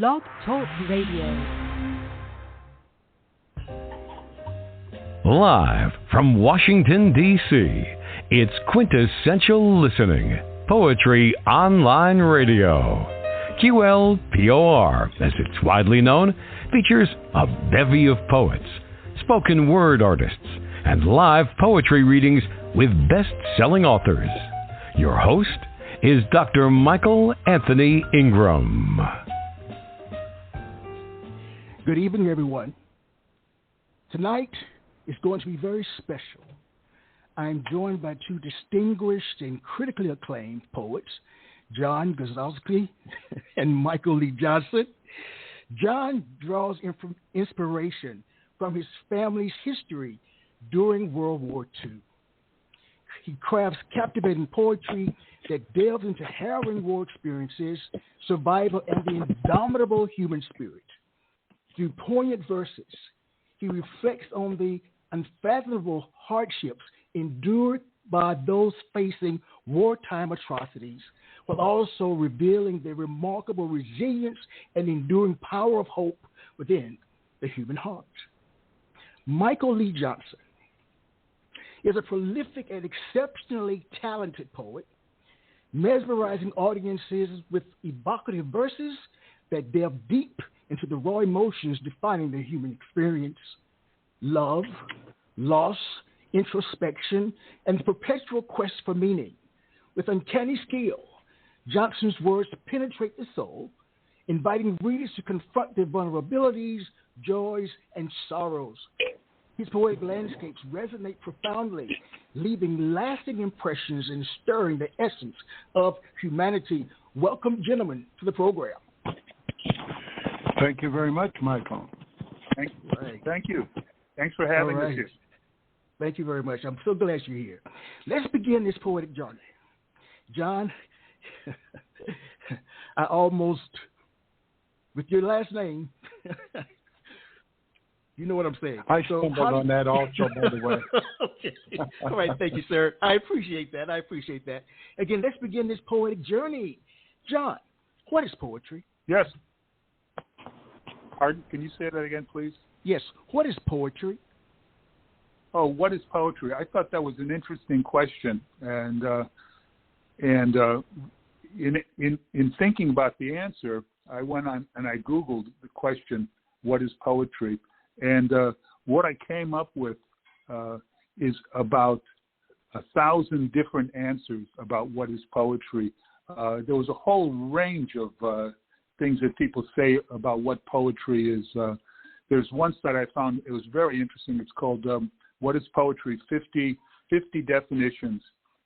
Blog Talk Radio. Live from Washington, D.C., it's Quintessential Listening, Poetry Online Radio. QLPOR, as it's widely known, features a bevy of poets, spoken word artists, and live poetry readings with best-selling authors. Your host is Dr. Michael Anthony Ingram. Good evening, everyone. Tonight is going to be very special. I'm joined by two distinguished and critically acclaimed poets, John Guzlowski and Michael Lee Johnson. John draws inspiration from his family's history during World War II. He crafts captivating poetry that delves into harrowing war experiences, survival, and the indomitable human spirit. Through poignant verses, he reflects on the unfathomable hardships endured by those facing wartime atrocities, while also revealing the remarkable resilience and enduring power of hope within the human heart. Michael Lee Johnson is a prolific and exceptionally talented poet, mesmerizing audiences with evocative verses that delve deep into the raw emotions defining the human experience: love, loss, introspection, and the perpetual quest for meaning. With uncanny skill, Johnson's words penetrate the soul, inviting readers to confront their vulnerabilities, joys, and sorrows. His poetic landscapes resonate profoundly, leaving lasting impressions and stirring the essence of humanity. Welcome, gentlemen, to the program. Thank you very much, Michael. Thank you. Thanks for having us here. Thank you very much. I'm so glad you're here. Let's begin this poetic journey. John, I almost, with your last name, you know what I'm saying. I stumbled on that also, by the way. Okay. All right. Thank you, sir. I appreciate that. Again, let's begin this poetic journey. John, what is poetry? Yes. Pardon? Can you say that again, please? Yes. What is poetry? Oh, what is poetry? I thought that was an interesting question, and in thinking about the answer, I went on and I Googled the question, "What is poetry?" And what I came up with is about 1,000 different answers about what is poetry. There was a whole range of things that people say about what poetry is. There's one that I found, it was very interesting. It's called What is Poetry? 50 definitions.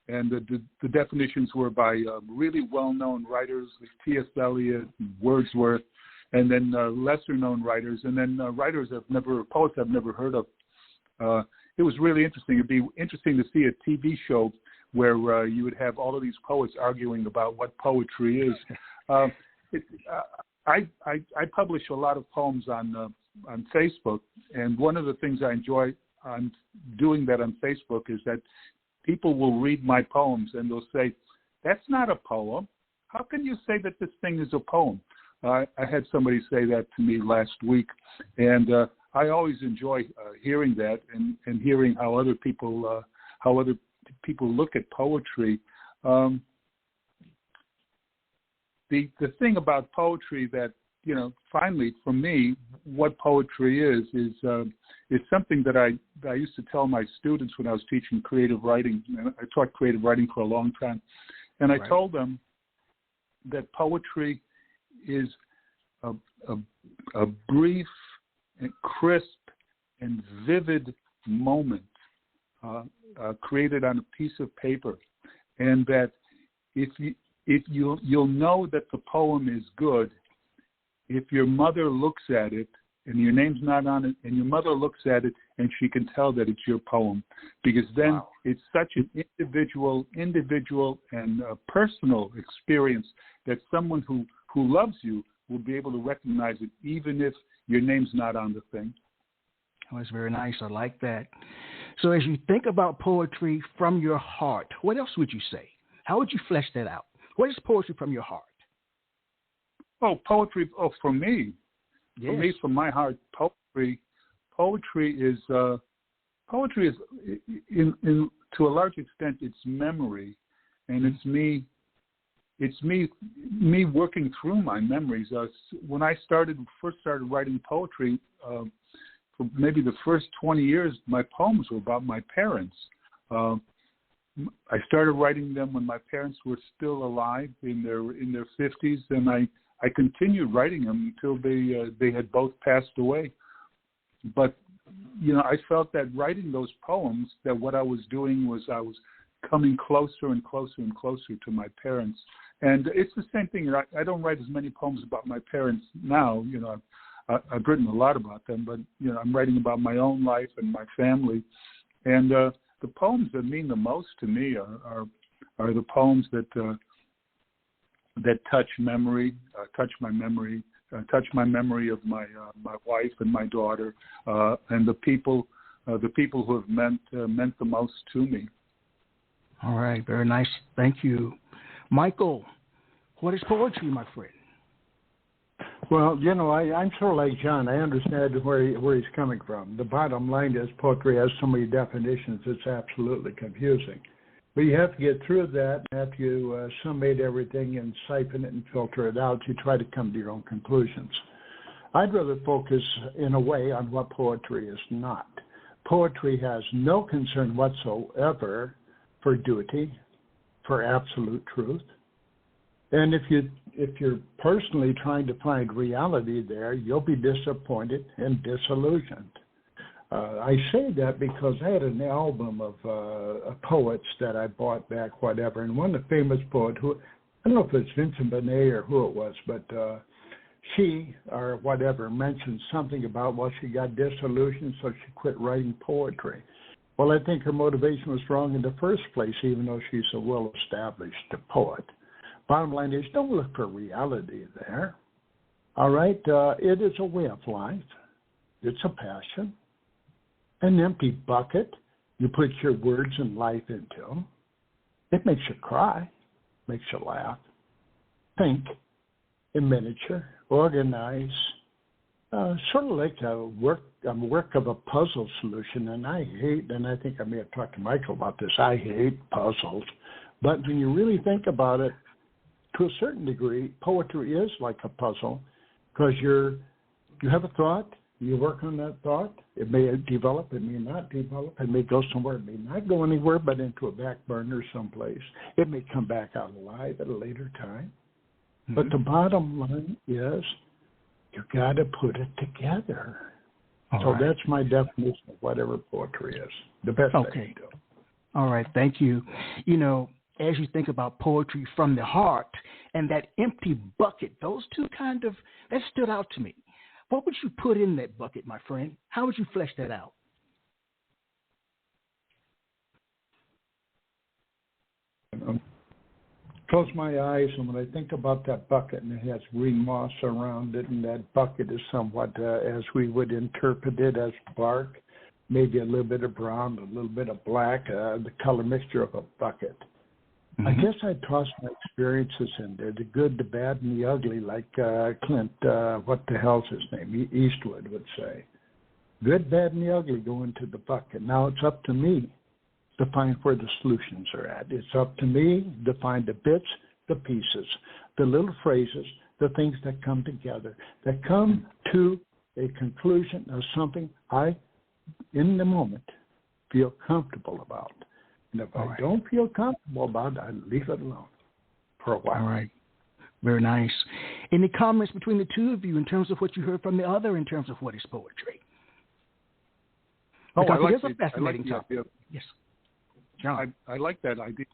And the definitions were by really well-known writers like T.S. Eliot, and Wordsworth, and then lesser-known writers, and then poets I've never heard of. It was really interesting. It'd be interesting to see a TV show where you would have all of these poets arguing about what poetry is. I publish a lot of poems on Facebook, and one of the things I enjoy on doing that on Facebook is that people will read my poems and they'll say, "That's not a poem. How can you say that this thing is a poem?" I had somebody say that to me last week, and I always enjoy hearing that and hearing how other people look at poetry. The thing about poetry that, finally for me, what poetry is something that I used to tell my students when I was teaching creative writing. I taught creative writing for a long time, and I told them that poetry is a brief and crisp and vivid moment created on a piece of paper, and that you'll know that the poem is good if your mother looks at it and your name's not on it, and your mother looks at it and she can tell that it's your poem, because then it's such an individual and personal experience that someone who loves you will be able to recognize it even if your name's not on the thing. Oh, that's very nice. I like that. So as you think about poetry from your heart, what else would you say? How would you flesh that out? What is poetry from your heart? Oh, poetry. Oh, for me, Yes. for me, from my heart, poetry is in to a large extent, it's memory, and it's me working through my memories. When I first started writing poetry, for maybe the first 20 years, my poems were about my parents. I started writing them when my parents were still alive in their 50s, and I continued writing them until they had both passed away. But I felt that writing those poems, that what I was doing was I was coming closer and closer and closer to my parents. And it's the same thing. I don't write as many poems about my parents now. I've written a lot about them, but I'm writing about my own life and my family. And the poems that mean the most to me are the poems that touch memory, touch my memory of my wife and my daughter, and the people who have meant the most to me. All right, very nice. Thank you, Michael. What is poetry, my friend? Well, I'm sort of like John. I understand where he's coming from. The bottom line is poetry has so many definitions, it's absolutely confusing. But you have to get through that. After you summate everything and siphon it and filter it out, you try to come to your own conclusions. I'd rather focus, in a way, on what poetry is not. Poetry has no concern whatsoever for duty, for absolute truth. And if you're personally trying to find reality there, you'll be disappointed and disillusioned. I say that because I had an album of poets that I bought back, whatever, and one of the famous poets, who, I don't know if it's Vincent Benet or who it was, but she, or whatever, mentioned something about, well, she got disillusioned, so she quit writing poetry. Well, I think her motivation was wrong in the first place, even though she's a well-established poet. Bottom line is, don't look for reality there. All right? It is a way of life. It's a passion. An empty bucket you put your words and life into. It makes you cry, makes you laugh, think in miniature, organize, sort of like a work of a puzzle solution. And I think I may have talked to Michael about this, I hate puzzles. But when you really think about it, to a certain degree, poetry is like a puzzle, because you have a thought, you work on that thought, it may develop, it may not develop, it may go somewhere, it may not go anywhere, but into a back burner someplace. It may come back out alive at a later time. Mm-hmm. But the bottom line is, you got to put it together. So that's my definition of whatever poetry is, the best I can do. All right, thank you. As you think about poetry from the heart and that empty bucket, those two that stood out to me. What would you put in that bucket, my friend? How would you flesh that out? Close my eyes, and when I think about that bucket, and it has green moss around it, and that bucket is somewhat, as we would interpret it, as bark, maybe a little bit of brown, a little bit of black, the color mixture of a bucket. Mm-hmm. I guess I'd toss my experiences in there, the good, the bad, and the ugly, like Clint, what the hell's his name, Eastwood would say. Good, bad, and the ugly go into the bucket. Now it's up to me to find where the solutions are at. It's up to me to find the bits, the pieces, the little phrases, the things that come together, that come to a conclusion of something I, in the moment, feel comfortable about. And if I don't feel comfortable about it, I leave it alone for a while. All right. Very nice. Any comments between the two of you in terms of what you heard from the other in terms of what is poetry? Because it is a fascinating topic. Yes. John. I like that idea.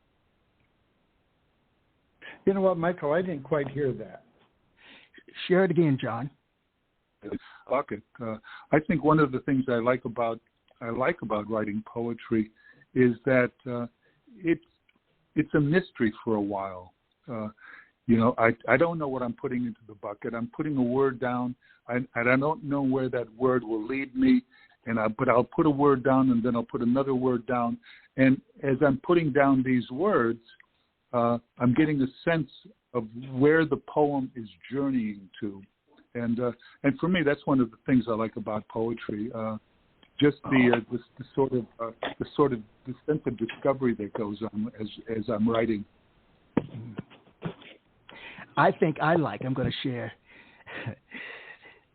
You know what, Michael? I didn't quite hear that. Share it again, John. Bucket. I think one of the things I like about writing poetry is that it's a mystery for a while. I don't know what I'm putting into the bucket. I'm putting a word down, and I don't know where that word will lead me. But I'll put a word down, and then I'll put another word down. And as I'm putting down these words, I'm getting a sense of where the poem is journeying to, and for me, that's one of the things I like about poetry. Just the sort of the sense of discovery that goes on as I'm writing. I'm going to share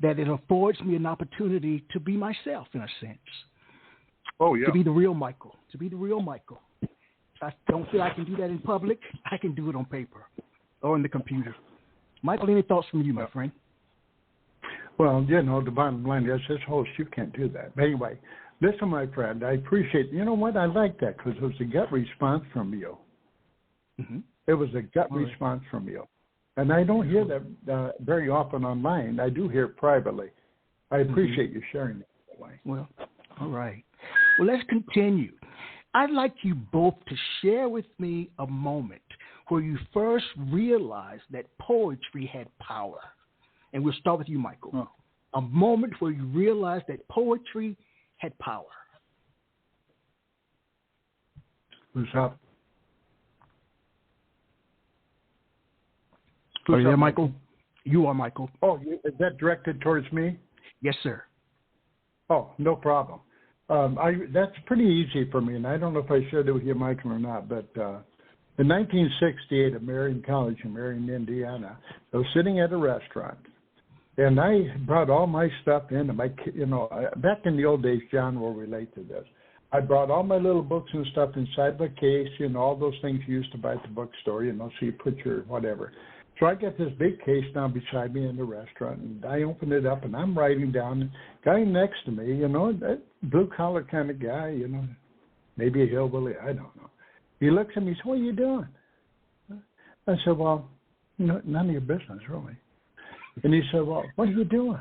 that it affords me an opportunity to be myself in a sense. Oh yeah. To be the real Michael. If I don't feel I can do that in public, I can do it on paper or on the computer. Michael, any thoughts from you, my friend? Well, the bottom line is, as host, you can't do that. But anyway, listen, my friend, I appreciate, you know what, I like that because it was a gut response from you. Mm-hmm. It was a gut response from you. And I don't hear that very often online. I do hear it privately. I appreciate you sharing it that way. Well, all right. Well, let's continue. I'd like you both to share with me a moment where you first realized that poetry had power. And we'll start with you, Michael. Oh. A moment where you realized that poetry had power. Who's up? Are you there, Michael? You are, Michael. Oh, is that directed towards me? Yes, sir. Oh, no problem. That's pretty easy for me, and I don't know if I shared it with you, Michael, or not, but in 1968 at Marion College in Marion, Indiana, I was sitting at a restaurant, and I brought all my stuff in. And back in the old days, John will relate to this. I brought all my little books and stuff inside the case, all those things you used to buy at the bookstore, so you put your whatever. So I got this big case down beside me in the restaurant, and I opened it up, and I'm writing down. The guy next to me, that blue-collar kind of guy, maybe a hillbilly, I don't know. He looks at me and says, "What are you doing?" I said, "Well, none of your business, really." And he said, "Well, what are you doing?"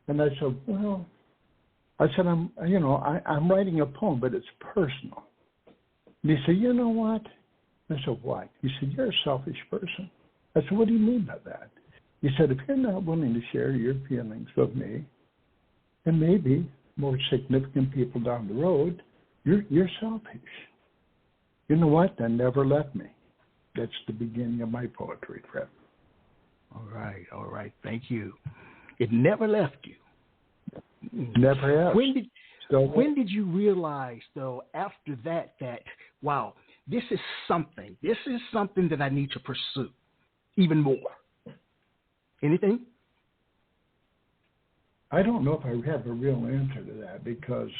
And I said, "Well," I said, I'm writing a poem, but it's personal." And he said, "You know what?" I said, "What?" He said, "You're a selfish person." I said, "What do you mean by that?" He said, "If you're not willing to share your feelings with me, and maybe more significant people down the road, you're selfish." You know what? That never left me. That's the beginning of my poetry, Fred. All right. Thank you. It never left you. Never has. When did you realize, though, after that, wow, this is something that I need to pursue even more? Anything? I don't know if I have a real answer to that because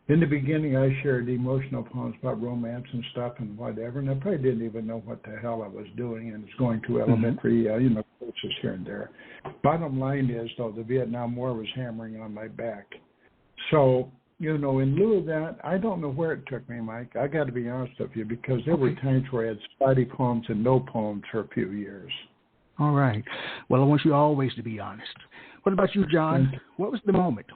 in the beginning I shared emotional poems about romance and stuff and whatever, and I probably didn't even know what the hell I was doing, and it's going to elementary, courses here and there. Bottom line is, though, the Vietnam War was hammering on my back. So, in lieu of that, I don't know where it took me, Mike. I got to be honest with you, because there were times where I had spotty poems and no poems for a few years. All right. Well, I want you always to be honest. What about you, John? What was the moment?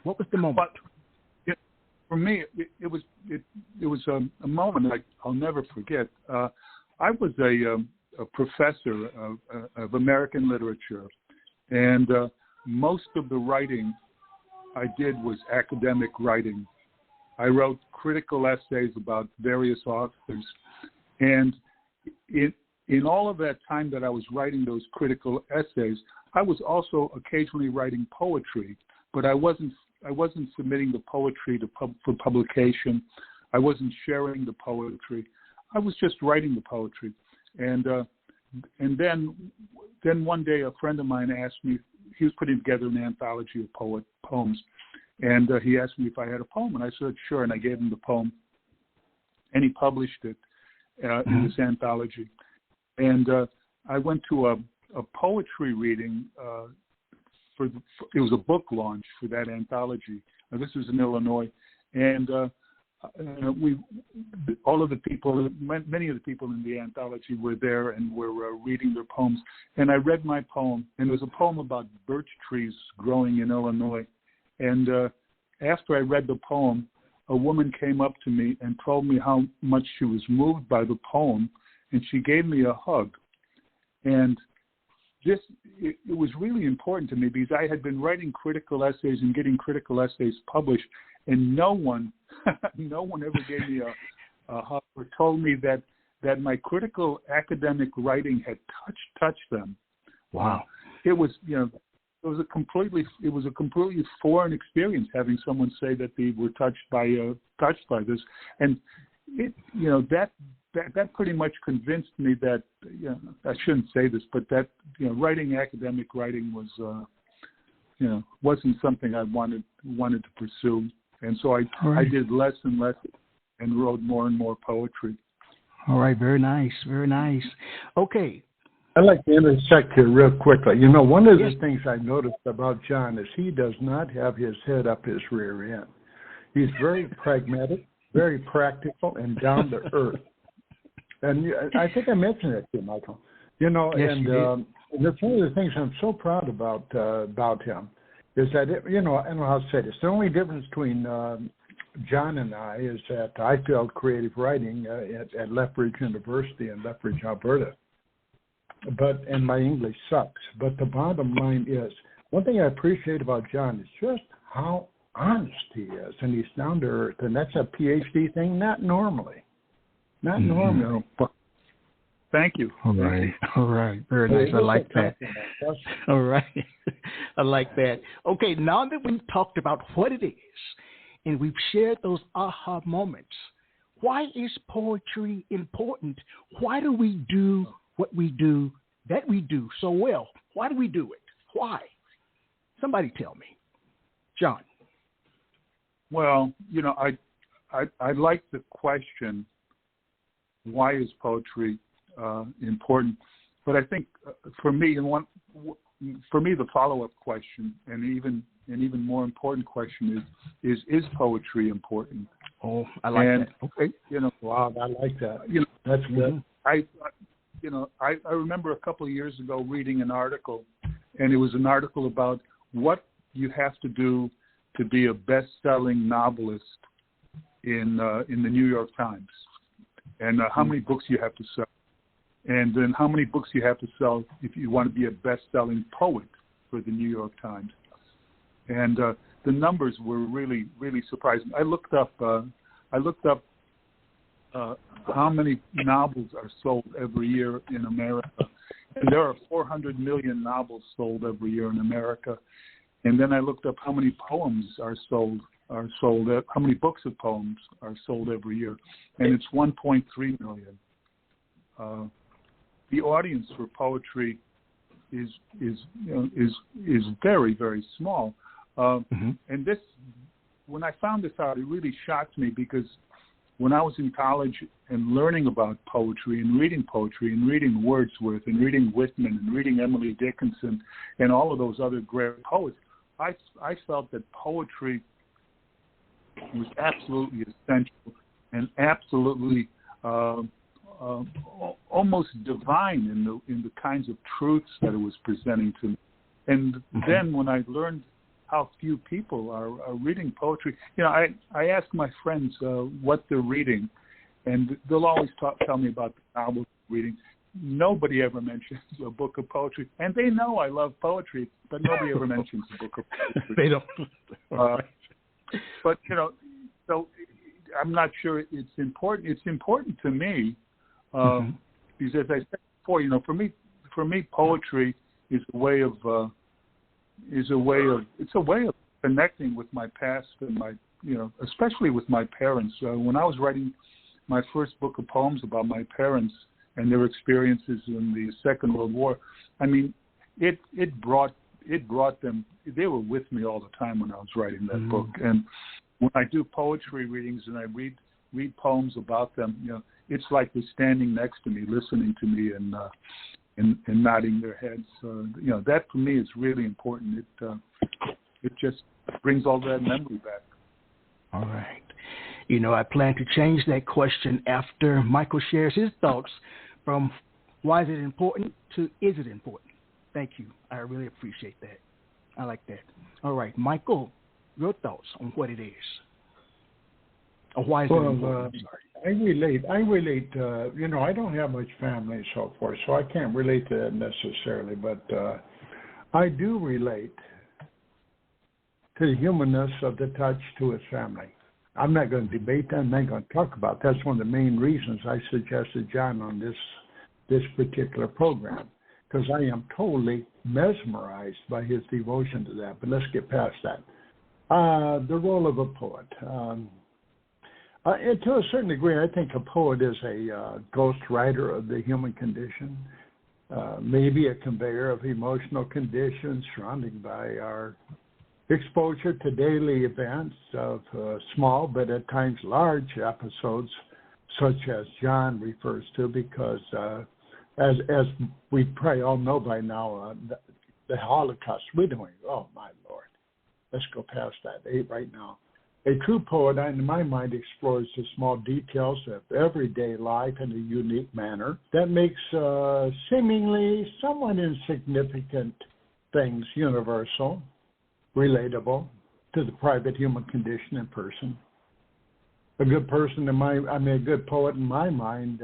For me, it was a moment I'll never forget. I was a professor of American literature, and most of the writing I did was academic writing. I wrote critical essays about various authors, and in all of that time that I was writing those critical essays, I was also occasionally writing poetry, but I wasn't submitting the poetry for publication. I wasn't sharing the poetry. I was just writing the poetry. And then one day a friend of mine asked me, he was putting together an anthology of poems, and he asked me if I had a poem, and I said, sure, and I gave him the poem, and he published it in this anthology. And I went to a poetry reading it was a book launch for that anthology. This was in Illinois, and all of the people, many of the people in the anthology were there and were reading their poems. And I read my poem, and it was a poem about birch trees growing in Illinois. And after I read the poem, a woman came up to me and told me how much she was moved by the poem, and she gave me a hug. And it was really important to me because I had been writing critical essays and getting critical essays published, and no one ever gave me a hug or told me that that my critical academic writing had touched them. Wow. It was, it was a completely foreign experience having someone say that they were touched by this, and it, that pretty much convinced me that, I shouldn't say this, but that, academic writing was, wasn't something I wanted to pursue, and so I did less and less, and wrote more and more poetry. All right, very nice, very nice. Okay. I'd like to intersect here real quickly. One of the things I noticed about John is he does not have his head up his rear end. He's very pragmatic, very practical, and down to earth. And I think I mentioned it to you, Michael. Yes, and that's one of the things I'm so proud about him is that, I don't know how to say this. The only difference between John and I is that I failed creative writing at Lethbridge University in Lethbridge, Alberta. And my English sucks. But the bottom line is, one thing I appreciate about John is just how honest he is, and he's down to earth. And that's a PhD thing, not normally. Not normally. Thank you. All right. Very nice. I like that. All right. I like that. Okay, now that we've talked about what it is, and we've shared those aha moments, why is poetry important? Why do we do what we do, that we do so well? Why do we do it? Why? Somebody tell me. John. Well, I like the question, why is poetry important? But I think for me, the follow-up question, and even more important question is poetry important? Oh, I like that. Okay. Wow, I like that. That's good. I remember a couple of years ago reading an article, and it was an article about what you have to do to be a best-selling novelist in the New York Times, and how many books you have to sell, and then how many books you have to sell if you want to be a best-selling poet for the New York Times. And the numbers were really, really surprising. I looked up how many novels are sold every year in America, and there are 400 million novels sold every year in America. And then I looked up how many poems are sold. How many books of poems are sold every year, and it's 1.3 million. The audience for poetry is very, very small. And this, when I found this out, it really shocked me, because when I was in college and learning about poetry and reading Wordsworth and reading Whitman and reading Emily Dickinson and all of those other great poets, I felt that poetry was absolutely essential and absolutely almost divine in the kinds of truths that it was presenting to me. And then when I learned how few people are reading poetry, I ask my friends what they're reading, and they'll always tell me about the novels they're reading. Nobody ever mentions a book of poetry, and they know I love poetry, but nobody ever mentions a book of poetry. They don't. But so I'm not sure it's important. It's important to me because, as I said before, for me, poetry is a way of connecting with my past and especially with my parents. When I was writing my first book of poems about my parents and their experiences in the Second World War, I mean, it brought them. They were with me all the time when I was writing that book. And when I do poetry readings and I read poems about them, it's like they're standing next to me, listening to me, and nodding their heads. That for me is really important. It just brings all that memory back. All right. I plan to change that question after Michael shares his thoughts from why is it important to is it important. Thank you. I really appreciate that. I like that. All right, Michael, your thoughts on what it is. Or why is it important? I relate. I don't have much family and so forth, so I can't relate to that necessarily, but I do relate to the humanness of the touch to his family. I'm not going to debate that. I'm not going to talk about that. That's one of the main reasons I suggested John on this particular program, because I am totally mesmerized by his devotion to that. But let's get past that. The role of a poet. And to a certain degree, I think a poet is a ghost writer of the human condition, maybe a conveyor of emotional conditions surrounded by our exposure to daily events of small but at times large episodes, such as John refers to, because as we probably all know by now, the Holocaust, we're doing, oh my Lord, let's go past that right now. A true poet, in my mind, explores the small details of everyday life in a unique manner that makes seemingly somewhat insignificant things universal, relatable to the private human condition and person. A good good poet in my mind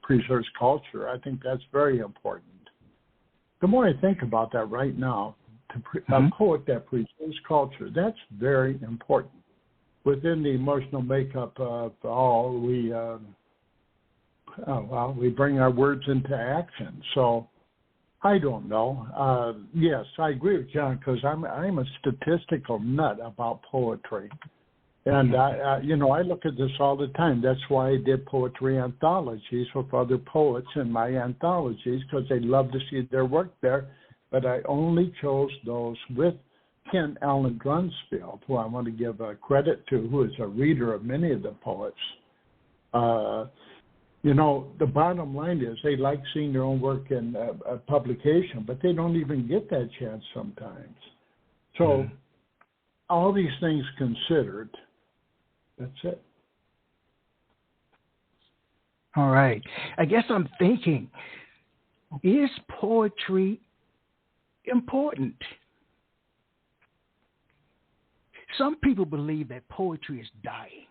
preserves culture. I think that's very important. The more I think about that right now, a poet that preserves culture, that's very important. Within the emotional makeup of all, we bring our words into action. So I don't know. Yes, I agree with John, because I'm a statistical nut about poetry, and I look at this all the time. That's why I did poetry anthologies with other poets in my anthologies, because they love to see their work there. But I only chose those with Ken Allen Grunsfield, who I want to give credit to, who is a reader of many of the poets. The bottom line is they like seeing their own work in a publication, but they don't even get that chance sometimes. So all these things considered, that's it. All right. I guess I'm thinking, is poetry important? Some people believe that poetry is dying.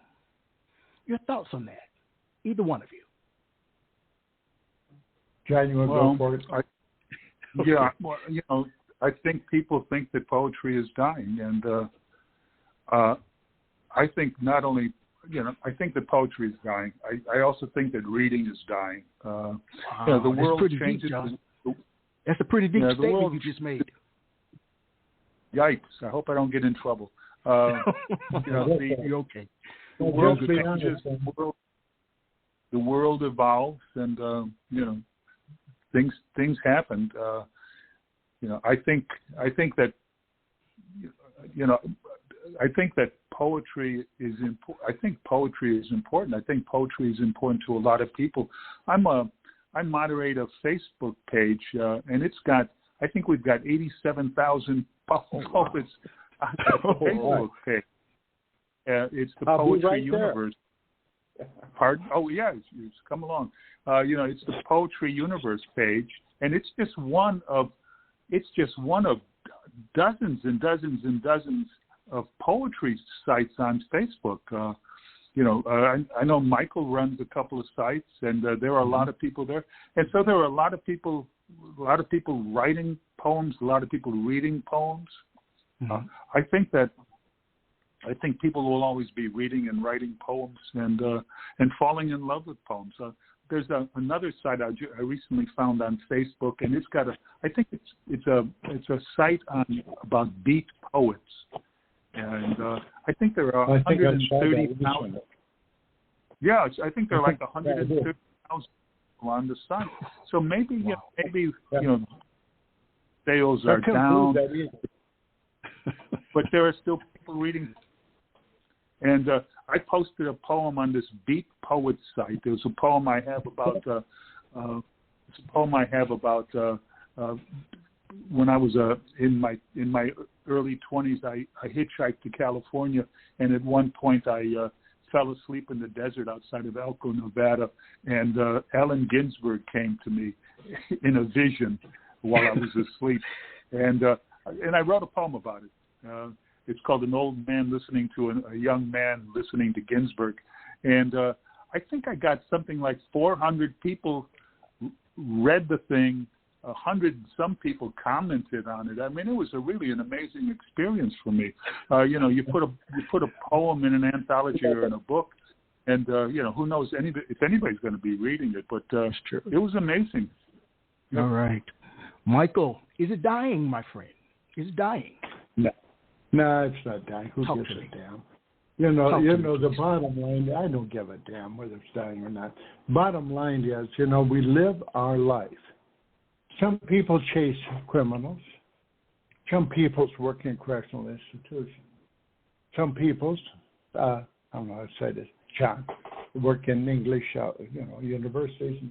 Your thoughts on that? Either one of you. John, you want to go for it? I think people think that poetry is dying, and I think not only, I think that poetry is dying. I also think that reading is dying. The world changes. That's a pretty deep statement you just made. Yikes! I hope I don't get in trouble. You're okay. The world changes. The world evolves, and things happen. I think that poetry is important. I think poetry is important. I think poetry is important to a lot of people. I moderate a Facebook page, and it's got. I think we've got 87,000 poets. Facebook page. It's the Poetry Universe. Pardon? Oh, yeah, it's come along. It's the Poetry Universe page, and it's just one of dozens and dozens and dozens of poetry sites on Facebook. I know Michael runs a couple of sites, and there are a lot of people there, and so there are a lot of people writing poems, a lot of people reading poems. I think people will always be reading and writing poems and falling in love with poems. There's another site I recently found on Facebook, and it's got I think it's a site about beat poets, and I think there are 130,000. Yeah, I think there are like 130,000 people on the site. So maybe sales are down. But there are still people reading. And I posted a poem on this Beat Poets site. There was a poem I have about when I was in my early 20s. I hitchhiked to California, and at one point I fell asleep in the desert outside of Elko, Nevada, and Allen Ginsberg came to me in a vision while I was asleep, and I wrote a poem about it. It's called An Old Man Listening to a Young Man Listening to Ginsberg. And I think I got something like 400 people read the thing, 100 some people commented on it. I mean, it was really an amazing experience for me. You put a poem in an anthology or in a book, and who knows if anybody's going to be reading it. But it was amazing. All right, Michael, is it dying, my friend? Is it dying? No, it's not dying. Who gives a damn? The bottom line, I don't give a damn whether it's dying or not. Bottom line is, we live our life. Some people chase criminals. Some people's work in correctional institutions. Some people's, I don't know how to say this, John, work in English, universities,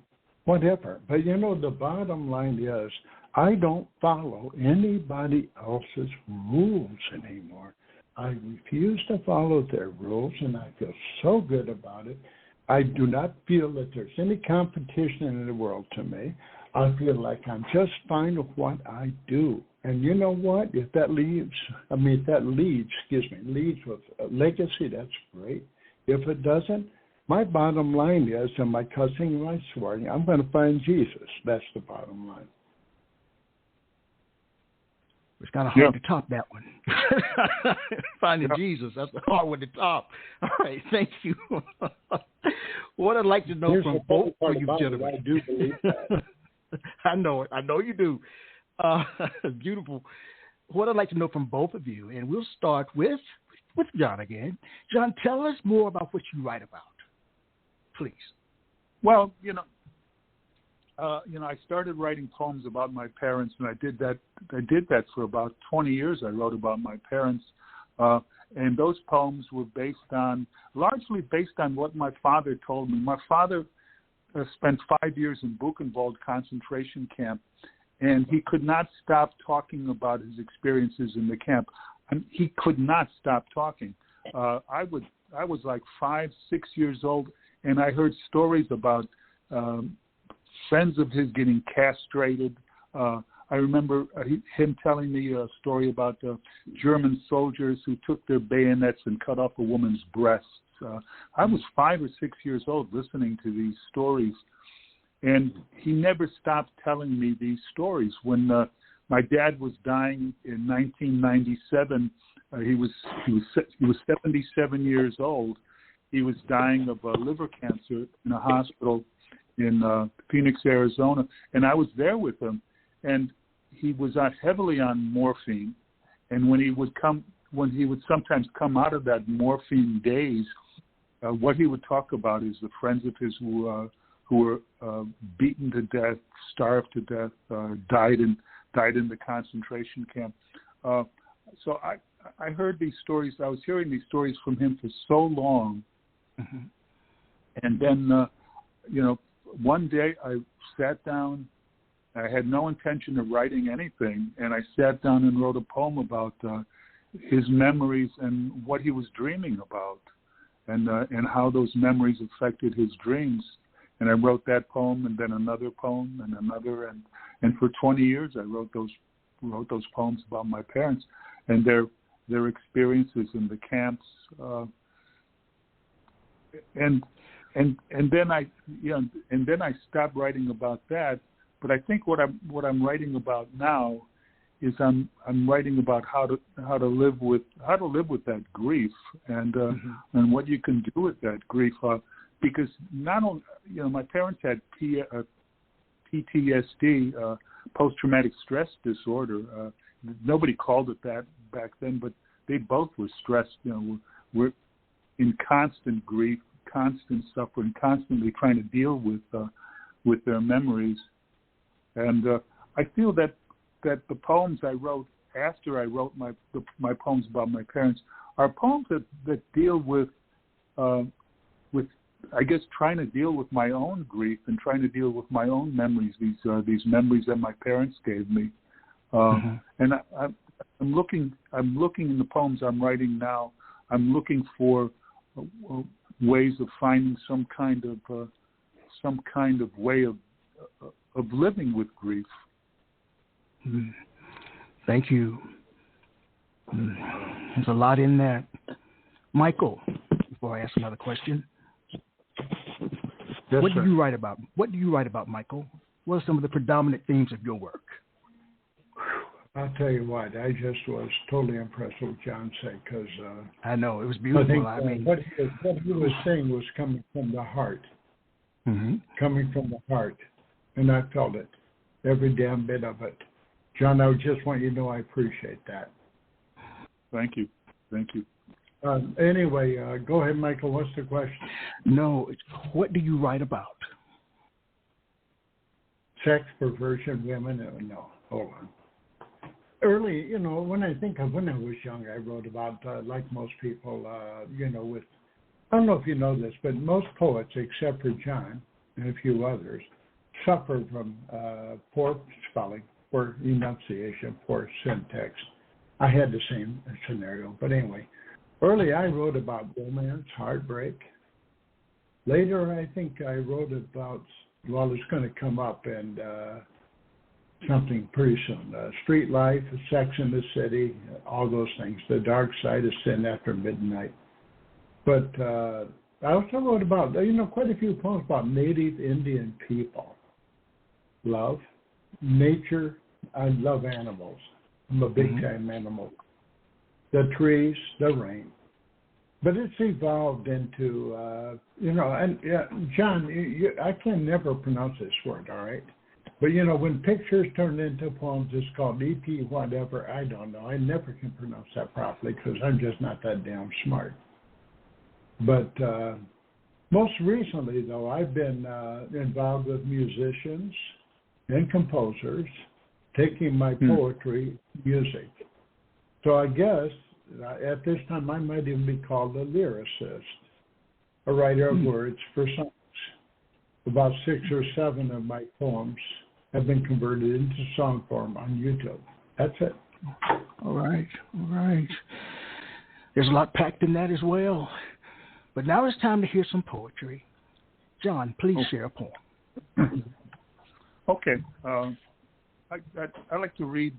whatever. But, the bottom line is, I don't follow anybody else's rules anymore. I refuse to follow their rules, and I feel so good about it. I do not feel that there's any competition in the world to me. I feel like I'm just fine with what I do. And you know what? If that leads with a legacy, that's great. If it doesn't, my bottom line is, and my cussing and my swearing, I'm going to find Jesus. That's the bottom line. It's kind of hard to top that one. Finding Jesus, that's the hard one to top. All right, thank you. What I'd like to know from both of you gentlemen. I do believe that. I know it. I know you do. Beautiful. What I'd like to know from both of you, and we'll start with John again. John, tell us more about what you write about, please. Well, I started writing poems about my parents, and I did that for about 20 years. I wrote about my parents, and those poems were largely based on what my father told me. My father spent 5 years in Buchenwald concentration camp, and he could not stop talking about his experiences in the camp. And he could not stop talking. I was like 5, 6 years old, and I heard stories about friends of his getting castrated. I remember him telling me a story about German soldiers who took their bayonets and cut off a woman's breasts. I was 5 or 6 years old listening to these stories, and he never stopped telling me these stories. When my dad was dying in 1997, he was 77 years old. He was dying of liver cancer in a hospital in Phoenix, Arizona, and I was there with him. And he was heavily on morphine, and when he would sometimes come out of that morphine daze, what he would talk about is the friends of his who were beaten to death, starved to death, died in the concentration camp. So I heard these stories. I was hearing these stories from him for so long, and then one day I sat down. I had no intention of writing anything, and I sat down and wrote a poem about his memories and what he was dreaming about, and how those memories affected his dreams. And I wrote that poem, and then another poem, and another, and for 20 years I wrote those poems about my parents and their experiences in the camps. And then I stopped writing about that. But I think what I'm writing about now is I'm writing about how to live with that grief and what you can do with that grief, because not only my parents had PTSD, post-traumatic stress disorder. Nobody called it that back then, but they both were stressed. Were in constant grief, constant suffering, constantly trying to deal with their memories. And I feel that the poems I wrote after I wrote my poems about my parents are poems that deal with I guess trying to deal with my own grief and trying to deal with my own memories. These memories that my parents gave me, and I'm looking in the poems I'm writing now. I'm looking for ways of finding some kind of way of living with grief. Thank you. There's a lot in that. Michael, before I ask another question, yes, what sir. do you write about? What do you write about, Michael? what are some of the predominant themes of your work? I'll tell you what, I just was totally impressed with what John said because I know, it was beautiful. I think what he was saying was coming from the heart. Mm-hmm. Coming from the heart. And I felt it, every damn bit of it. John, I just want you to know I appreciate that. Thank you. Anyway, go ahead, Michael. What's the question? No, what do you write about? Sex, perversion, women? No, hold on. Early, when I think of when I was young, I wrote about, like most people, with, I don't know if you know this, but most poets, except for John and a few others, suffer from poor spelling, poor enunciation, poor syntax. I had the same scenario. But anyway, early I wrote about romance, heartbreak. Later, I think I wrote about, well, it's going to come up and something pretty soon. Street life, sex in the city, all those things. The dark side of sin after midnight. But I also wrote about, quite a few poems about native Indian people. Love, nature. I love animals. I'm a big-time animal. The trees, the rain. But it's evolved into, and John, I can never pronounce this word, all right? But, when pictures turn into poems, it's called EP whatever. I don't know. I never can pronounce that properly because I'm just not that damn smart. But most recently, though, I've been involved with musicians and composers taking my poetry, music. So I guess at this time I might even be called a lyricist, a writer of words for songs. About 6 or 7 of my poems have been converted into song form on YouTube. That's it. All right. There's a lot packed in that as well. But now it's time to hear some poetry. John, please share a poem. Okay. I like to read.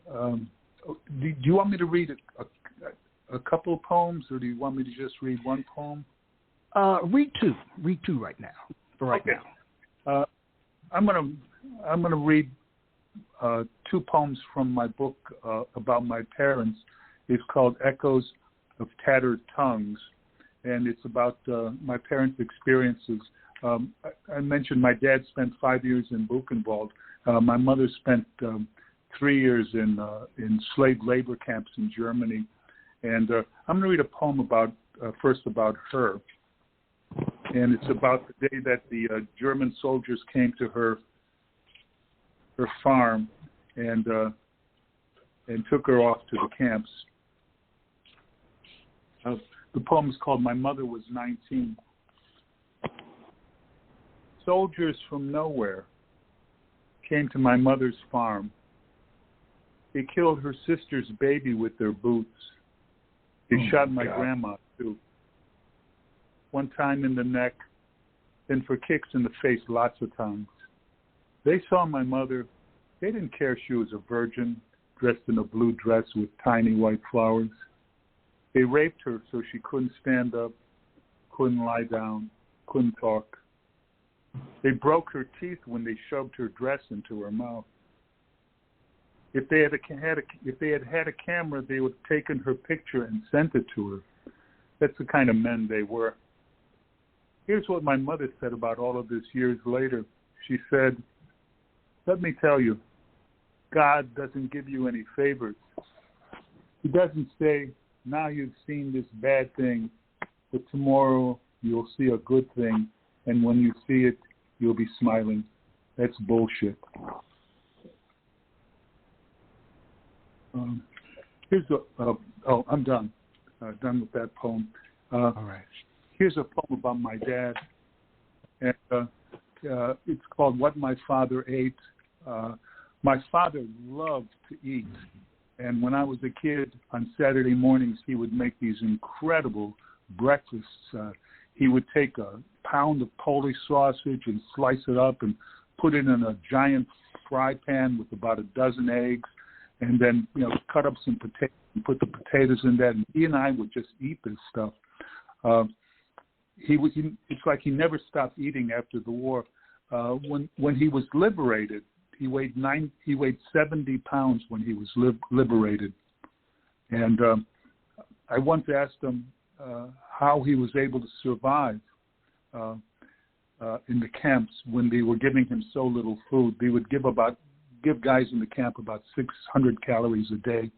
Do you want me to read a couple of poems, or do you want me to just read one poem? Read two. Read two right now. For right now. I'm gonna read 2 poems from my book about my parents. It's called Echoes of Tattered Tongues, and it's about my parents' experiences. I mentioned my dad spent 5 years in Buchenwald. My mother spent 3 years in slave labor camps in Germany. And I'm going to read a poem first about her. And it's about the day that the German soldiers came to her farm and took her off to the camps. The poem is called My Mother Was 19. Soldiers from nowhere came to my mother's farm. They killed her sister's baby with their boots. They shot my grandma, too. One time in the neck, then for kicks in the face lots of times. They saw my mother. They didn't care she was a virgin, dressed in a blue dress with tiny white flowers. They raped her so she couldn't stand up, couldn't lie down, couldn't talk. They broke her teeth when they shoved her dress into her mouth. If they had a camera, they would have taken her picture and sent it to her. That's the kind of men they were. Here's what my mother said about all of this years later. She said, "Let me tell you, God doesn't give you any favors. He doesn't say, now you've seen this bad thing, but tomorrow you'll see a good thing, and when you see it, you'll be smiling. That's bullshit." I'm done. Done with that poem. All right. Here's a poem about my dad. And it's called What My Father Ate. My father loved to eat. And when I was a kid, on Saturday mornings, he would make these incredible breakfasts. He would take a pound of Polish sausage and slice it up and put it in a giant fry pan with about a dozen eggs, and then cut up some potatoes and put the potatoes in that. And he and I would just eat this stuff. It's like he never stopped eating after the war. when he was liberated, he weighed 70 pounds when he was liberated. And I once asked him how he was able to survive in the camps when they were giving him so little food. They would give guys in the camp about 600 calories a day.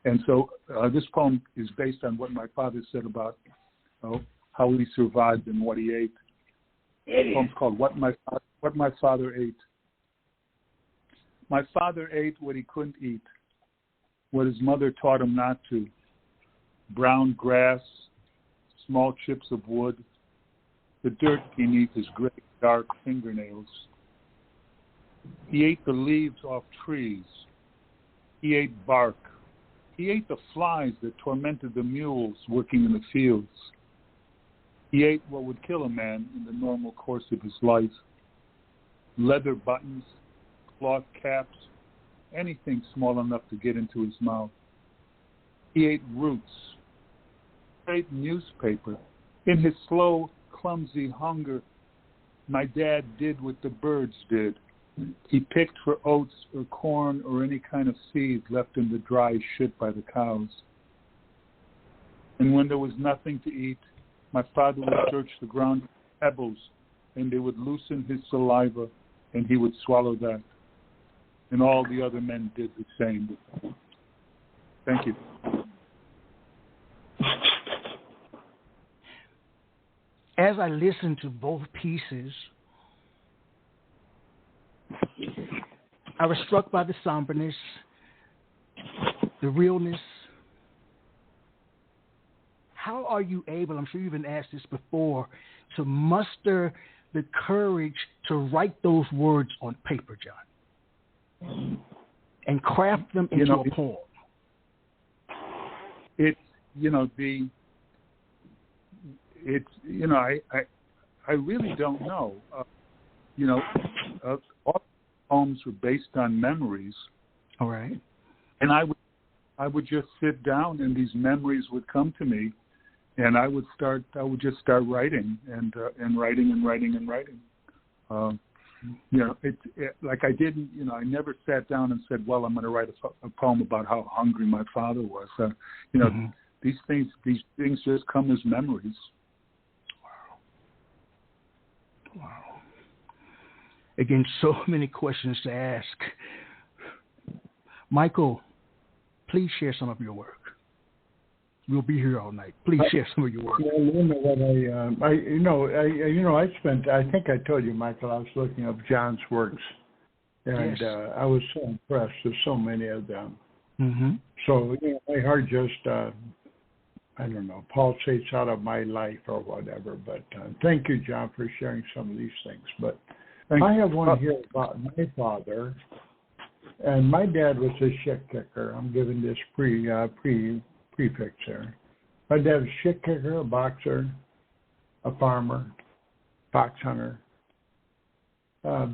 And so this poem is based on what my father said about how he survived and what he ate. The poem's called What My Father Ate. My father ate what he couldn't eat, what his mother taught him not to. Brown grass, small chips of wood, the dirt beneath his gray, dark fingernails. He ate the leaves off trees. He ate bark. He ate the flies that tormented the mules working in the fields. He ate what would kill a man in the normal course of his life. Leather buttons, cloth caps, anything small enough to get into his mouth. He ate roots. He ate newspaper. In his slow, clumsy hunger, my dad did what the birds did. He picked for oats or corn or any kind of seed left in the dry shit by the cows. And when there was nothing to eat, my father would search the ground for pebbles, and they would loosen his saliva, and he would swallow that. And all the other men did the same. Thank you. As I listened to both pieces, I was struck by the somberness, the realness. How are you able, I'm sure you've been asked this before, to muster the courage to write those words on paper, John, and craft them into a poem? I really don't know. All poems were based on memories. All right. And I would just sit down, and these memories would come to me, and I would just start writing and writing. Like I didn't, I never sat down and said, well, I'm going to write a poem about how hungry my father was. These things just come as memories. Wow. Again, so many questions to ask. Michael, please share some of your work. We'll be here all night. Please share some of your work. Well, you know what I spent. I think I told you, Michael. I was looking up John's works, and yes. I was so impressed with so many of them. Mm-hmm. So my heart just, I don't know, pulsates out of my life or whatever. But thank you, John, for sharing some of these things. But I have one here about my father, and my dad was a shit kicker. I'm giving this prefix there. My dad was a shit kicker, a boxer, a farmer, fox hunter,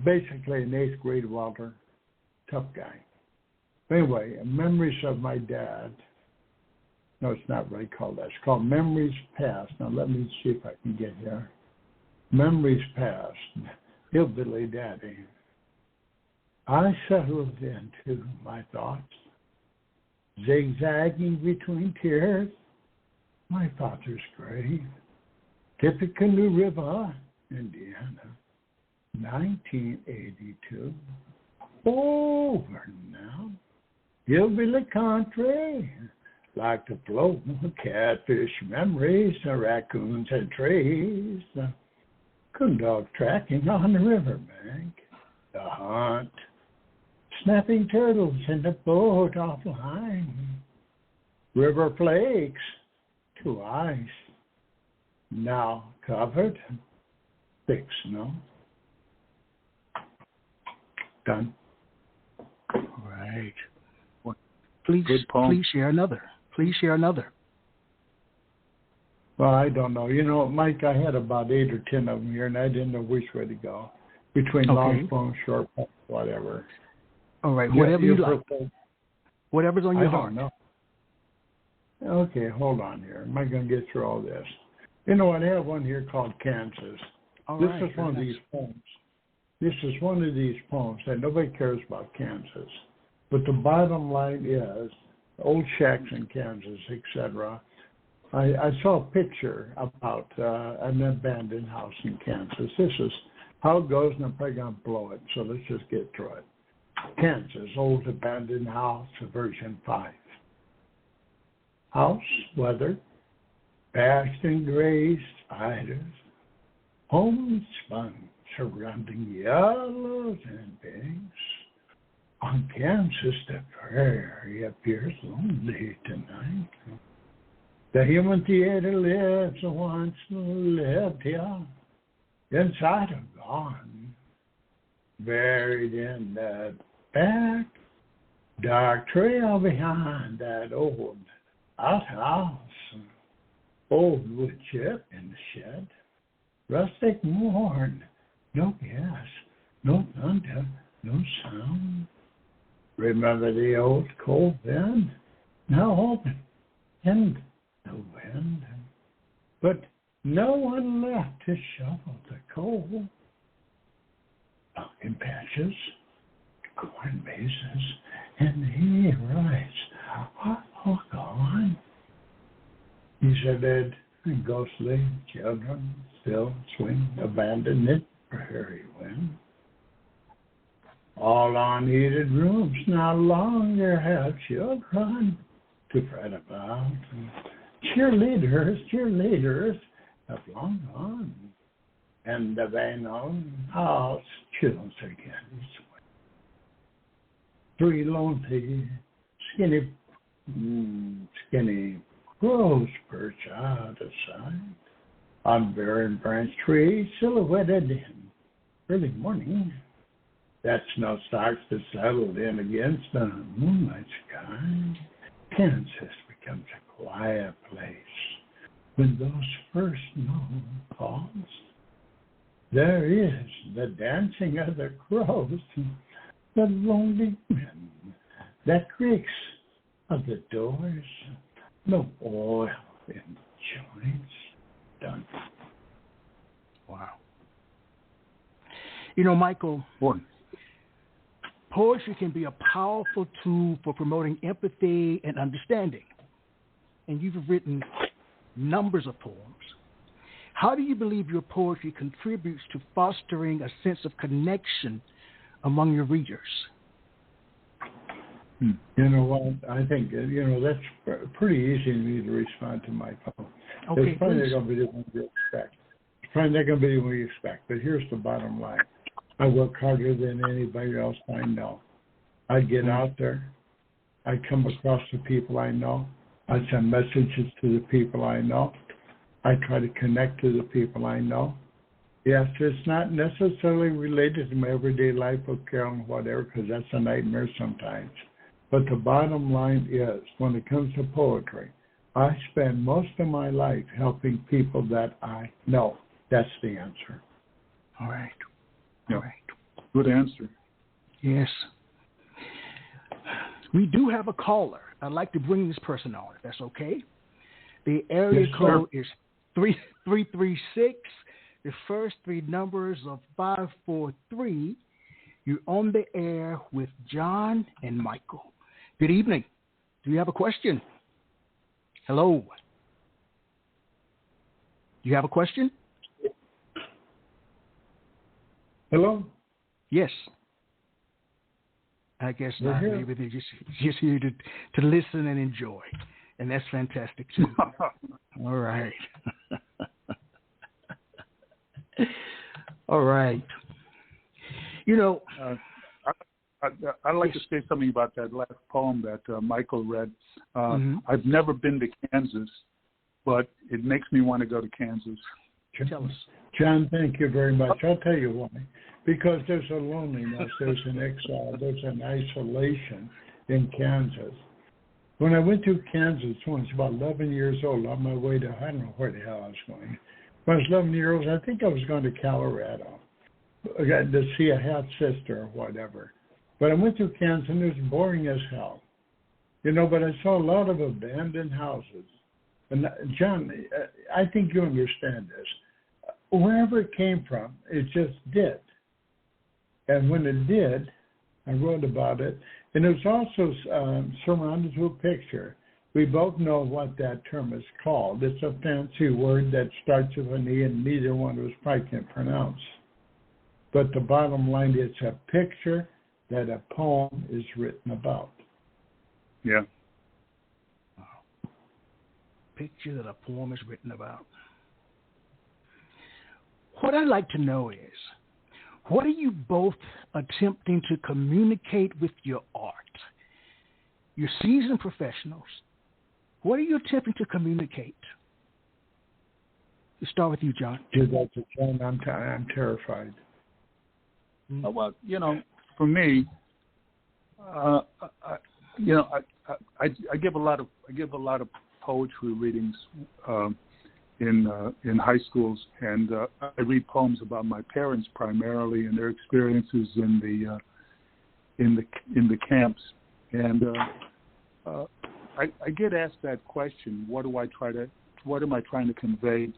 basically an 8th grade welder, tough guy. Anyway, memories of my dad. No, it's not really called that. It's called Memories Past. Now let me see if I can get here. Memories Past. Hillbilly Daddy. I settled into my thoughts, zigzagging between tears, my father's grave, Tippecanoe River, Indiana, 1982. Over now, hillbilly country, like to float, catfish memories, raccoons and trees, coon dog tracking on the riverbank, the hunt, snapping turtles in the boat offline, river flakes to ice, now covered, thick snow. Done. Right. Please share another. Please share another. Well, I don't know. Mike, I had about 8 or 10 of them here, and I didn't know which way to go. Between long poems, short poems, whatever. All right, whatever you like. Whatever's on your heart. I don't know. Okay, hold on here. Am I going to get through all this? I have one here called Kansas. This is one of these poems. this is one of these poems that nobody cares about Kansas. But the bottom line is, old shacks in Kansas, etc. I saw a picture about an abandoned house in Kansas. This is how it goes, and I'm probably going to blow it, so let's just get through it. Kansas, old abandoned house, version 5. House, weathered, bashed and grazed spiders, homespun, surrounding yellows and pinks. On Kansas, the prairie appears lonely tonight. The human theater lives, once lived here, inside a gone, buried in that back dark trail behind that old outhouse. Old wood chip in the shed, rustic morn, no gas, no thunder, no sound. Remember the old cold bin, now open, and no wind. But no one left to shovel the coal. Pumpkin patches, corn mazes, and hay rice are all gone. These are dead and ghostly children still swing abandoned in prairie wind. All unheated rooms no longer have children to fret about. Cheerleaders have long gone, and the vain old house chills again. Three lonely, skinny crows perch out of sight on barren branch trees silhouetted in early morning. That snow starts to settle in against the moonlight sky. Kansas becomes a quiet place when those first snow falls. There is the dancing of the crows, the lonely wind that creaks of the doors, no oil in the joints. Done. Wow. You know, Michael, poetry can be a powerful tool for promoting empathy and understanding. And you've written numbers of poems. How do you believe your poetry contributes to fostering a sense of connection among your readers? You know what? I think, that's pretty easy to me to respond to my poem. Okay, it's probably not going to be what you expect. It's probably not going to be what you expect, but here's the bottom line. I work harder than anybody else I know. I get out there. I come across the people I know. I send messages to the people I know. I try to connect to the people I know. Yes, it's not necessarily related to my everyday life of care and whatever, because that's a nightmare sometimes. But the bottom line is, when it comes to poetry, I spend most of my life helping people that I know. That's the answer. All right. All right. Good answer. Yes. We do have a caller. I'd like to bring this person on, if that's okay. The area code is 3336. The first three numbers of 543. You're on the air with John and Michael. Good evening. Do you have a question? Hello. Do you have a question? Hello? Yes. I guess not. Maybe they're just here to listen and enjoy. And that's fantastic, too. All right. All right. You know, I'd like to say something about that last poem that Michael read. I've never been to Kansas, but it makes me want to go to Kansas. Tell us. John, thank you very much. I'll tell you why. Because there's a loneliness, there's an exile, there's an isolation in Kansas. When I went to Kansas when I was about 11 years old, on my way to, I don't know where the hell I was going. When I was 11 years old, I think I was going to Colorado to see a half sister or whatever. But I went to Kansas and it was boring as hell. But I saw a lot of abandoned houses. And John, I think you understand this. Wherever it came from, it just did. And when it did, I wrote about it. And it was also surrounded with a picture. We both know what that term is called. It's a fancy word that starts with an E, and neither one of us probably can pronounce. But the bottom line is a picture that a poem is written about. Yeah. Picture that a poem is written about. What I'd like to know is, what are you both attempting to communicate with your art? You're seasoned professionals. What are you attempting to communicate? Let's start with you, John. John, I'm terrified. Well, for me, I give a lot of poetry readings in high schools, and I read poems about my parents primarily and their experiences in the camps, and I get asked that question: what am I trying to convey?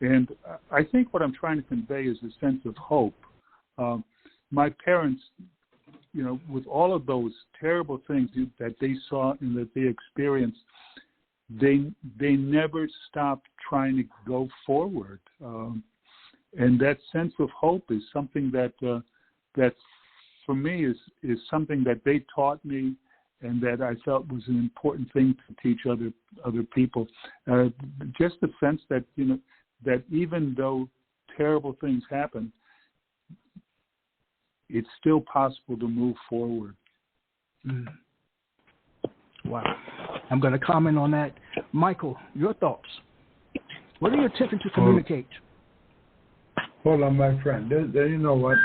And I think what I'm trying to convey is a sense of hope. My parents, with all of those terrible things that they saw and that they experienced, they never stopped trying to go forward, and that sense of hope is something that for me is something that they taught me, and that I felt was an important thing to teach other people. Just the sense that that even though terrible things happen, it's still possible to move forward. Mm. Wow. I'm going to comment on that. Michael, your thoughts. What are you attempting to communicate? Hold on, my friend. You know what?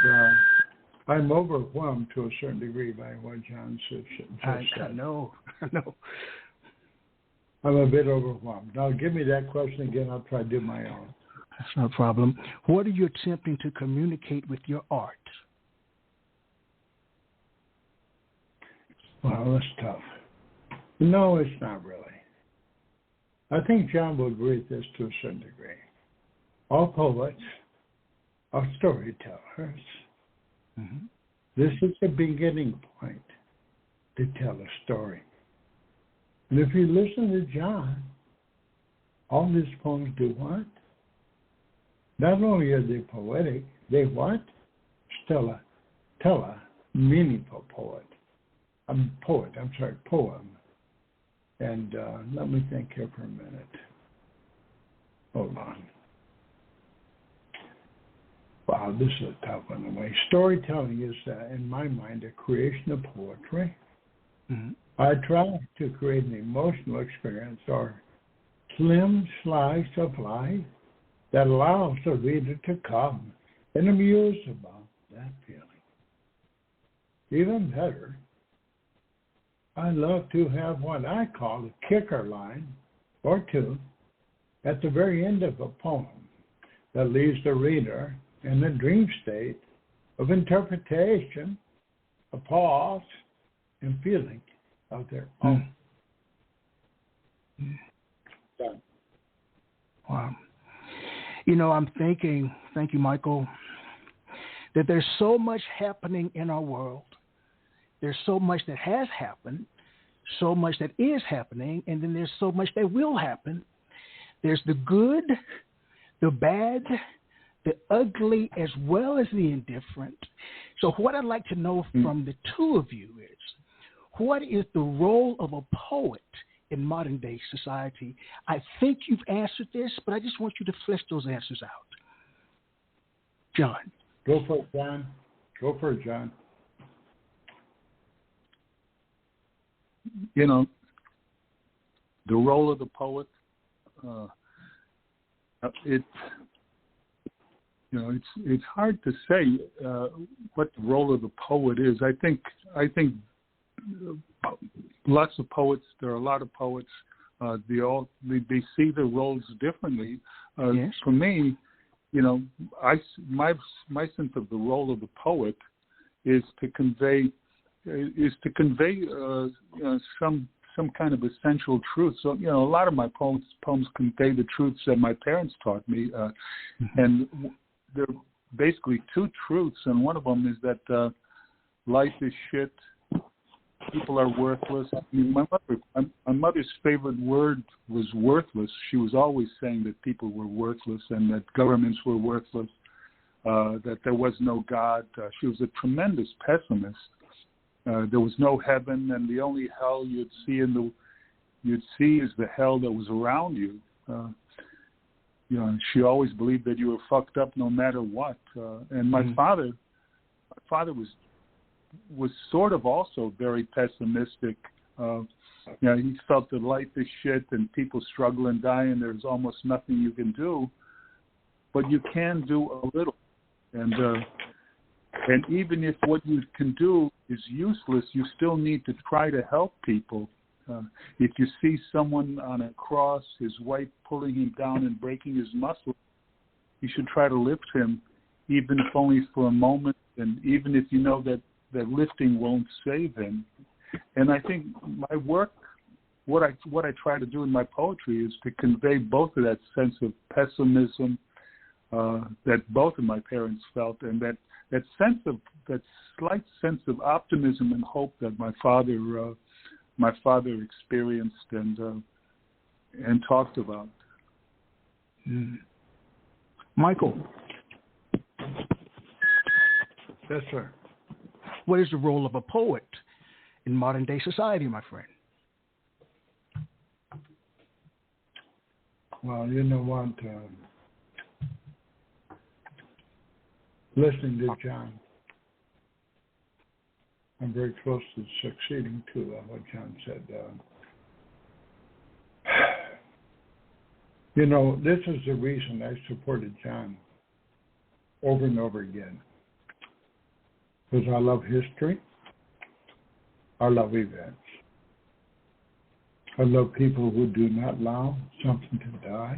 I'm overwhelmed to a certain degree by what John said. I know. I'm a bit overwhelmed. Now, give me that question again. I'll try to do my own. That's no problem. What are you attempting to communicate with your art? Well, that's tough. No, it's not really. I think John will agree with this to a certain degree. All poets are storytellers. Mm-hmm. This is the beginning point to tell a story. And if you listen to John, all his poems do what? Not only are they poetic, they what? Tell a meaningful poem. And let me think here for a minute. Hold on. Wow, this is a tough one. Anyway, storytelling is, in my mind, a creation of poetry. Mm-hmm. I try to create an emotional experience or slim slice of life that allows the reader to come and amuse about that feeling. Even better, I love to have what I call a kicker line or two at the very end of a poem that leaves the reader in a dream state of interpretation, a pause, and feeling of their own. Done. Wow. I'm thinking, thank you, Michael, that there's so much happening in our world. There's so much that has happened, so much that is happening, and then there's so much that will happen. There's the good, the bad, the ugly, as well as the indifferent. So what I'd like to know from the two of you is, what is the role of a poet in modern-day society? I think you've answered this, but I just want you to flesh those answers out. John. Go for it, John. The role of the poet, it's hard to say what the role of the poet is. I think lots of poets. There are a lot of poets. They see their roles differently. Yes. For me, my sense of the role of the poet is to convey some kind of essential truth. So a lot of my poems convey the truths that my parents taught me, and basically two truths, and one of them is that life is shit. People are worthless. I mean, my mother's favorite word was worthless. She was always saying that people were worthless and that governments were worthless, that there was no God. She was a tremendous pessimist. There was no heaven, and the only hell you'd see is the hell that was around you. She always believed that you were fucked up no matter what. And my father was sort of also very pessimistic. He felt that life is shit and people struggle and die and there's almost nothing you can do, but you can do a little. And even if what you can do is useless, you still need to try to help people. If you see someone on a cross, his wife pulling him down and breaking his muscle, you should try to lift him, even if only for a moment, and even if you know that lifting won't save him. And I think my work, what I try to do in my poetry is to convey both of that sense of pessimism that both of my parents felt, and that slight sense of optimism and hope that my father experienced and talked about. Michael. Yes, sir. What is the role of a poet in modern day society, my friend? Well, you know what? Listening to John, I'm very close to succeeding to what John said. This is the reason I supported John over and over again. Because I love history. I love events. I love people who do not allow something to die.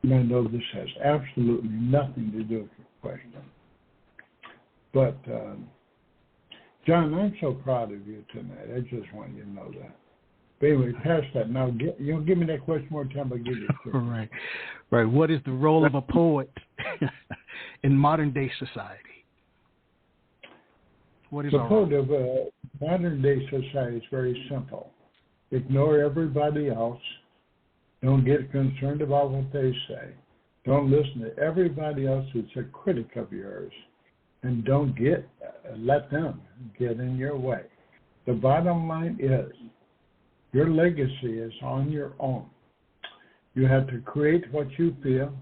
And I know this has absolutely nothing to do with your question. But, John, I'm so proud of you tonight. I just want you to know that. But anyway, past that. Now, give me that question more time. I'll give you a Right. What is the role of a poet in modern day society? What is the point of modern day society is very simple. Ignore everybody else. Don't get concerned about what they say. Don't listen to everybody else who's a critic of yours. And don't let them get in your way. The bottom line is your legacy is on your own. You have to create what you feel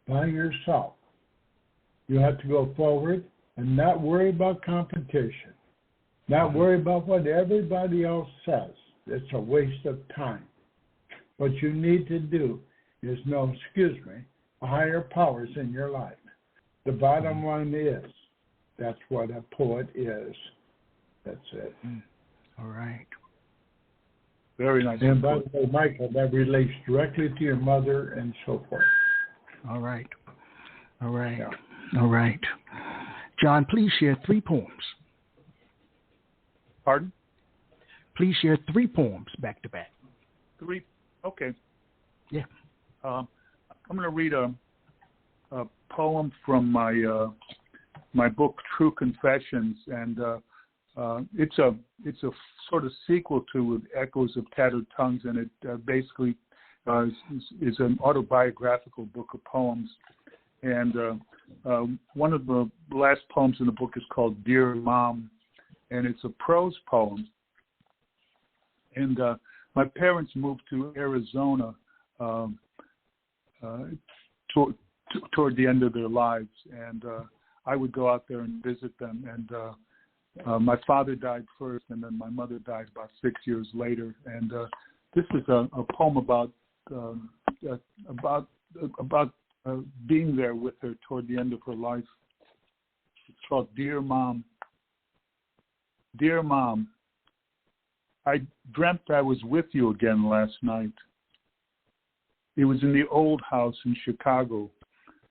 by yourself. You have to go forward and not worry about competition, not worry about what everybody else says. It's a waste of time. What you need to do is know, a higher powers in your life. The bottom line is, that's what a poet is. That's it. All right. Very nice. And by the way, Michael, that relates directly to your mother and so forth. All right. Yeah. All right. John, please share 3 poems. Pardon? Please share 3 poems back to back. 3? Okay. Yeah. I'm going to read a poem from my book True Confessions, and it's a sort of sequel to Echoes of Tattered Tongues, and it basically is an autobiographical book of poems. And one of the last poems in the book is called Dear Mom, and it's a prose poem. And my parents moved to Arizona toward the end of their lives, and I would go out there and visit them. And my father died first, and then my mother died about 6 years later. And this is a poem about being there with her toward the end of her life. It's called Dear Mom. Dear Mom, I dreamt I was with you again last night. It was in the old house in Chicago,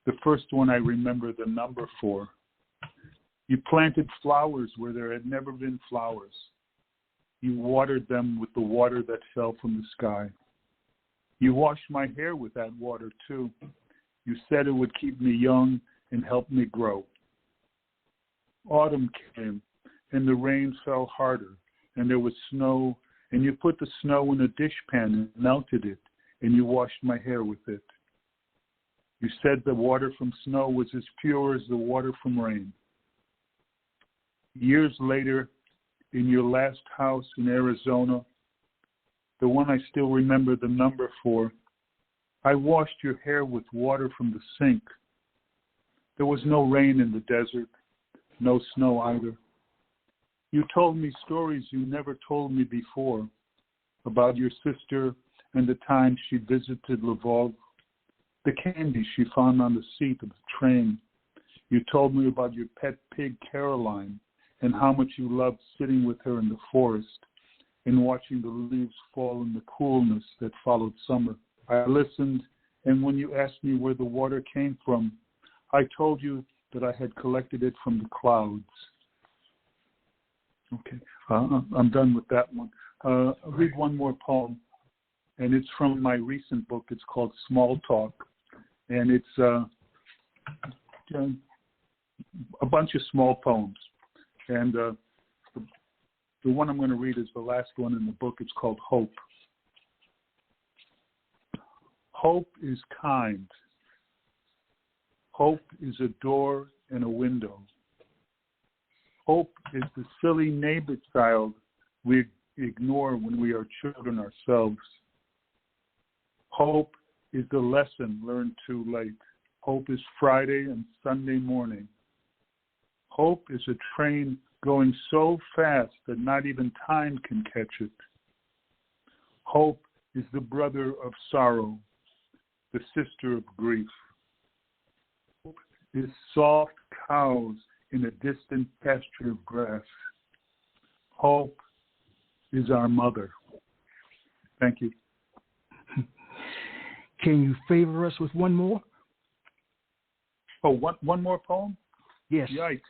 the first one I remember the number for. You planted flowers where there had never been flowers. You watered them with the water that fell from the sky. You washed my hair with that water too. You said it would keep me young and help me grow. autumn came, and the rain fell harder, and there was snow, and you put the snow in a dishpan and melted it, and you washed my hair with it. You said the water from snow was as pure as the water from rain. Years later, in your last house in Arizona, the one I still remember the number for, I washed your hair with water from the sink. There was no rain in the desert, no snow either. You told me stories you never told me before about your sister and the time she visited Lvov, the candy she found on the seat of the train. You told me about your pet pig, Caroline, and how much you loved sitting with her in the forest and watching the leaves fall in the coolness that followed summer. I listened, and when you asked me where the water came from, I told you that I had collected it from the clouds. Okay, I'm done with that one. I'll read one more poem, and it's from my recent book. It's called Small Talk, and it's a bunch of small poems. And the one I'm going to read is the last one in the book. It's called Hope. Hope is kind. Hope is a door and a window. Hope is the silly neighbor child we ignore when we are children ourselves. Hope is the lesson learned too late. Hope is Friday and Sunday morning. Hope is a train going so fast that not even time can catch it. Hope is the brother of sorrow, the sister of grief. Hope is soft cows in a distant pasture of grass. Hope is our mother. Thank you. Can you favor us with one more? Oh, one more poem? Yes. Yikes.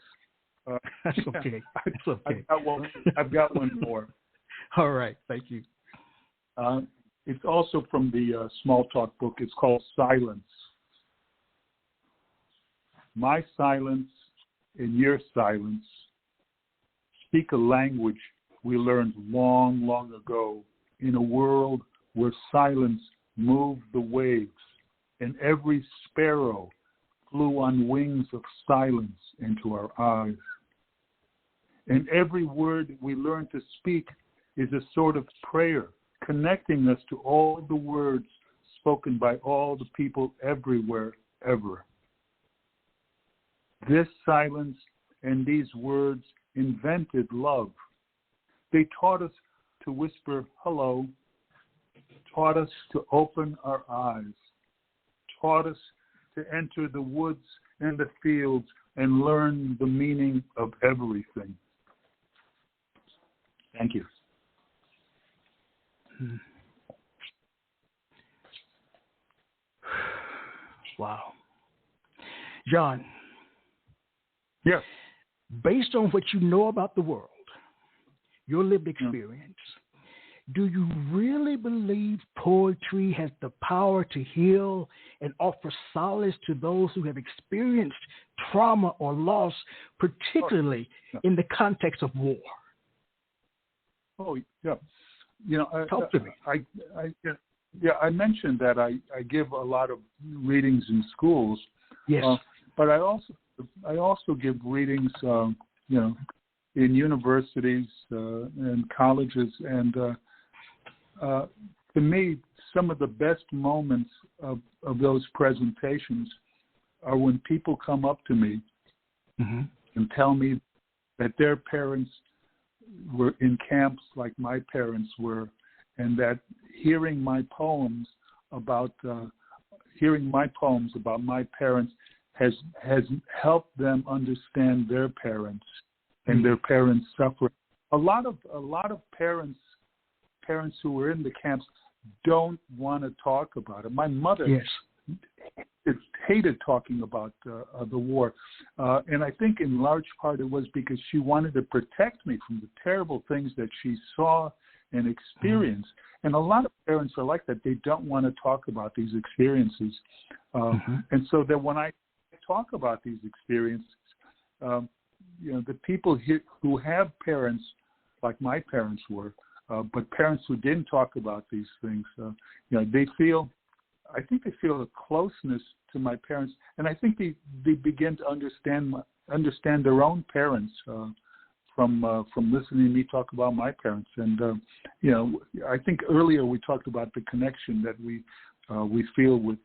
That's okay. That's okay. I've got one more. All right. Thank you. It's also from the Small Talk book. It's called Silence. My silence and your silence speak a language we learned long, long ago in a world where silence moved the waves and every sparrow flew on wings of silence into our eyes. And every word we learn to speak is a sort of prayer, connecting us to all the words spoken by all the people everywhere, ever. This silence and these words invented love. They taught us to whisper hello, taught us to open our eyes, taught us to enter the woods and the fields and learn the meaning of everything. Thank you. Wow. John. Yes. Based on what you know about the world, your lived experience, do you really believe poetry has the power to heal and offer solace to those who have experienced trauma or loss, particularly in the context of war? Oh, yeah. You know, Talk to me. I mentioned that I give a lot of readings in schools. Yes. But I also give readings, in universities and colleges, and to me, some of the best moments of those presentations are when people come up to me and tell me that their parents were in camps like my parents were, and that hearing my poems about my parents has helped them understand their parents and their parents' suffering. A lot of parents who were in the camps don't want to talk about it. My mother hated talking about the war, and I think in large part it was because she wanted to protect me from the terrible things that she saw and experienced. And a lot of parents are like that. They don't want to talk about these experiences. And so that when I talk about these experiences, the people here who have parents like my parents were, but parents who didn't talk about these things, they feel, I think they feel a closeness to my parents, and I think they begin to understand their own parents from listening to me talk about my parents. And I think earlier we talked about the connection that we feel with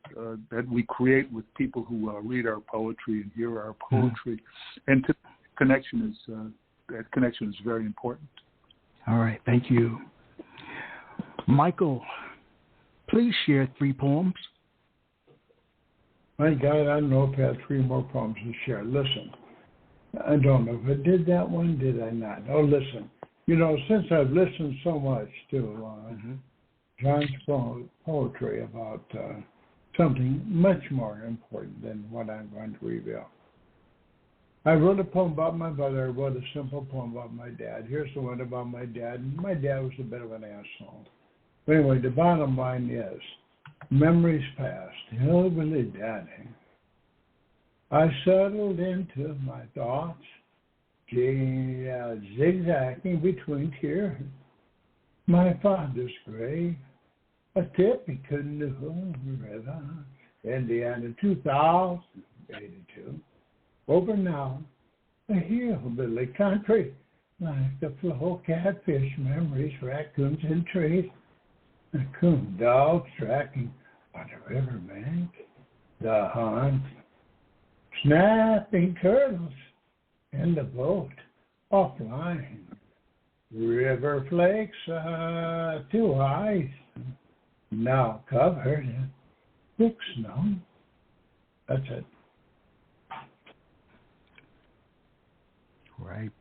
that we create with people who read our poetry and hear our poetry, and that connection is very important. All right, thank you, Michael. Please share 3 poems. My God, I don't know if I have 3 more poems to share. Listen, I don't know if I did that one, did I not? Oh, listen, since I've listened so much to John's poetry about something much more important than what I'm going to reveal. I wrote a poem about my mother. I wrote a simple poem about my dad. Here's the one about my dad. My dad was a bit of an asshole. But anyway, the bottom line is, memories past, hillbilly daddy. I settled into my thoughts, zigzagging between tears. My father's grave, a tippy canoe river, Indiana 2082. Over now, a hillbilly country, like the flow catfish memories, raccoons and trees, the coon dogs tracking on the riverbank, the hunt, snapping turtles in the boat offline, river flakes to ice, now covered in thick snow. That's it. Right.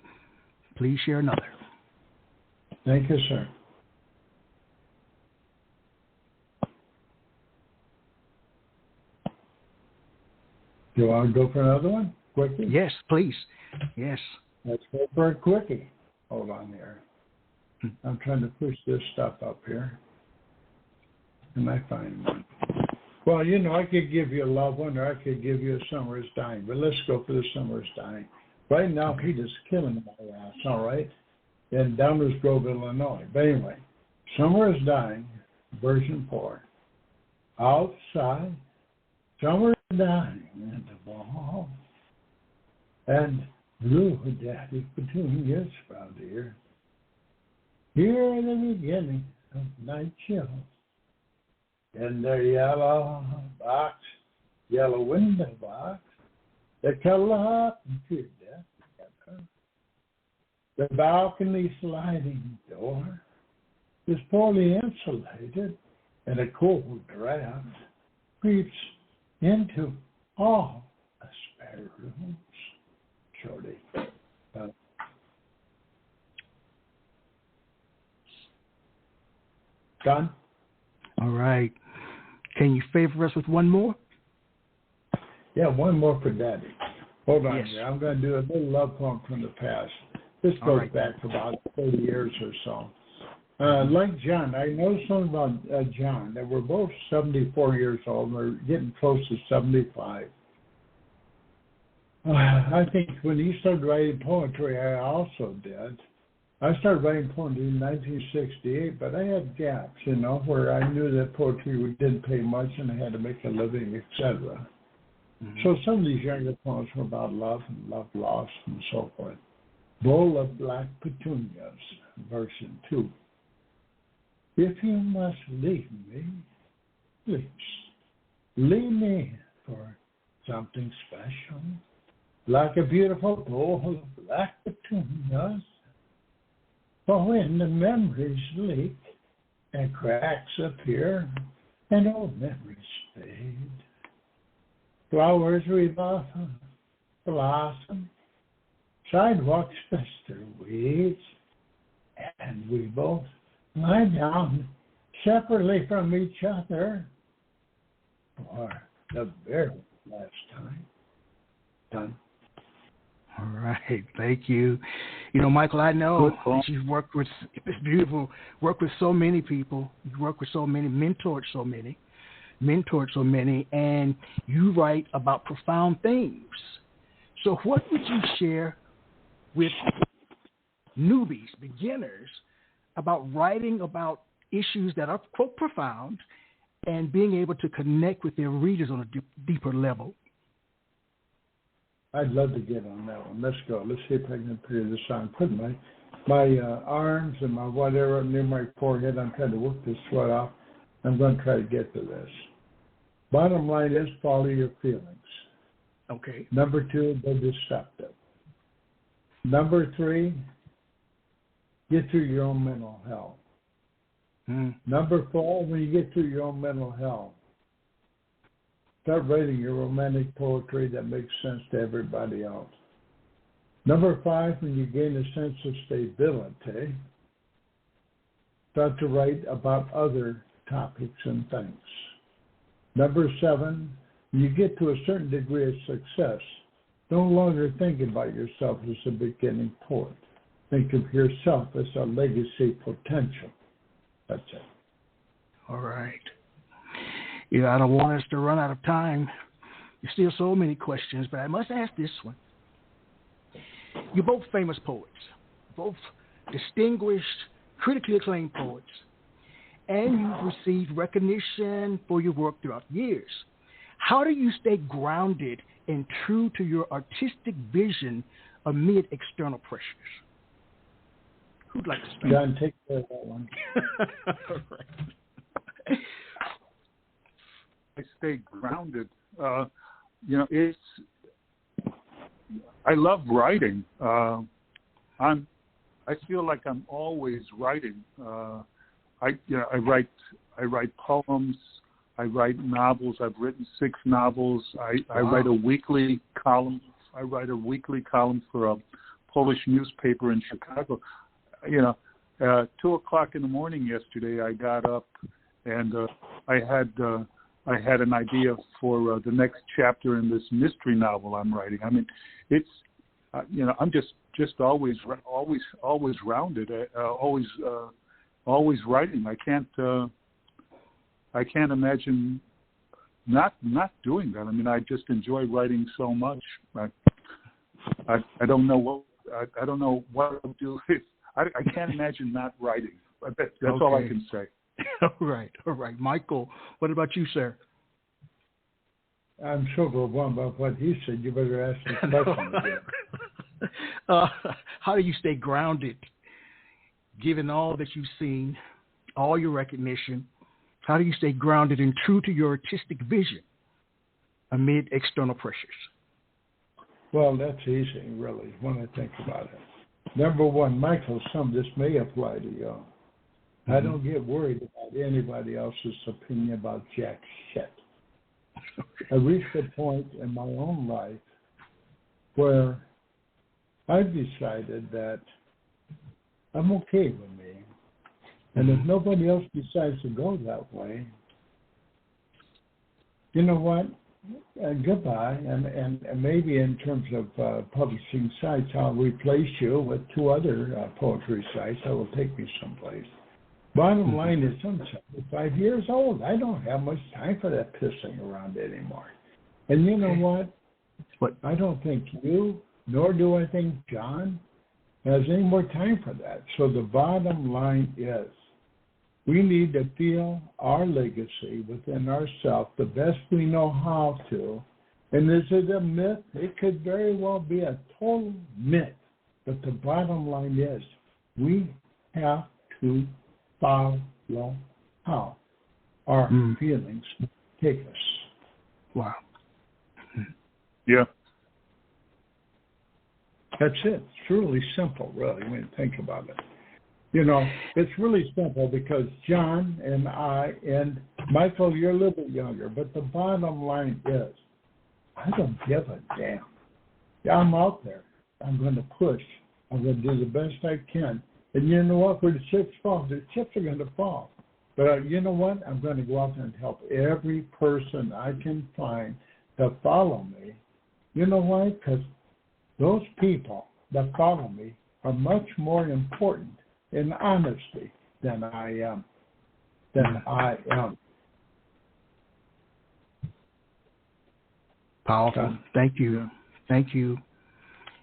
Please share another. Thank you, sir. Do you want to go for another one? Quickie? Yes, please. Yes. Let's go for a quickie. Hold on here. I'm trying to push this stuff up here. And I find one. Well, I could give you a love one or I could give you a Summer is Dying, but let's go for the Summer is Dying. Right now, he is killing my ass, all right, in Downers Grove, Illinois. But anyway, Summer is Dying, version 4. Outside, summer is dying in the fall, and blue daddy petunias found here. Here in the beginning of night chills, in their yellow window box, they cuddle up and to death together. The balcony sliding door is poorly insulated, and a cold draft creeps into all the spare rooms. Shorty. Done? All right. Can you favor us with one more? Yeah, one more for Daddy. Hold on Yes. here. I'm going to do a little love poem from the past. This goes back for about 30 years or so. Like John, I know something about John, that we're both 74 years old. We're getting close to 75. I think when he started writing poetry, I also did. I started writing poetry in 1968, but I had gaps, where I knew that poetry didn't pay much and I had to make a living, etc. So some of these younger poems were about love and love lost and so forth. Bowl of Black Petunias, version 2. If you must leave me, please leave me for something special, like a beautiful bowl of black petunias. For when the memories leak and cracks appear and old memories fade, flowers rebuff, blossom, sidewalks fester weeds, and we both lie down separately from each other for the very last time. Done. All right, thank you. Michael, I know that you've worked with, it's beautiful, worked with so many people, you've worked with so many, mentored so many, and you write about profound things. So what would you share with newbies, beginners, about writing about issues that are, quote, profound, and being able to connect with their readers on a deeper level? I'd love to get on that one. Let's go. Let's see if I can figure this out. Put my arms and my whatever near my forehead. I'm trying to work this sweat off. I'm going to try to get to this. Bottom line is follow your feelings. Okay. Number 2, they're deceptive. Number 3, get through your own mental hell. Number 4, when you get through your own mental hell, start writing your romantic poetry that makes sense to everybody else. Number 5, when you gain a sense of stability, start to write about other topics and things. Number 7, when you get to a certain degree of success, no longer think about yourself as a beginning poet. Think of yourself as a legacy potential. That's it. All right. I don't want us to run out of time. There's still so many questions, but I must ask this one. You're both famous poets, both distinguished, critically acclaimed poets, and you've received recognition for your work throughout the years. How do you stay grounded and true to your artistic vision amid external pressures? Who'd like to start? John, take care of that one. All right. I stay grounded. I love writing. I feel like I'm always writing. I write poems. I write novels. I've written 6 novels. I write a weekly column. I write a weekly column for a Polish newspaper in Chicago. 2:00 in the morning yesterday, I got up and I had an idea for the next chapter in this mystery novel I'm writing. I mean, it's I'm just always rounded, always writing. I can't imagine not doing that. I mean, I just enjoy writing so much. I don't know what I'll do. I can't imagine not writing. That's okay. All I can say. All right. Michael, what about you, sir? I'm so overwhelmed by what he said. You better ask the question again. How do you stay grounded, given all that you've seen, all your recognition? How do you stay grounded and true to your artistic vision amid external pressures? Well, that's easy, really, when I think about it. Number 1, Michael, some of this may apply to you. I don't get worried about anybody else's opinion about jack shit. I reached a point in my own life where I've decided that I'm okay with me. And if nobody else decides to go that way, you know what? Goodbye. And maybe in terms of publishing sites, I'll replace you with 2 other poetry sites that will take me someplace. Bottom line is, I'm 75 years old. I don't have much time for that pissing around anymore. And you know what? But I don't think you, nor do I think John, has any more time for that. So the bottom line is, we need to feel our legacy within ourselves the best we know how to. And is it a myth? It could very well be a total myth. But the bottom line is, we have to follow how our feelings take us. Wow. Yeah. That's it. It's truly simple, really, when you think about it. It's really simple because John and I and Michael, you're a little bit younger, but the bottom line is, I don't give a damn. I'm out there. I'm going to push. I'm going to do the best I can. And you know what? Where the chips fall, the chips are going to fall. But you know what? I'm going to go out there and help every person I can find to follow me. You know why? Because those people that follow me are much more important in honesty than I am. Powerful. Thank you.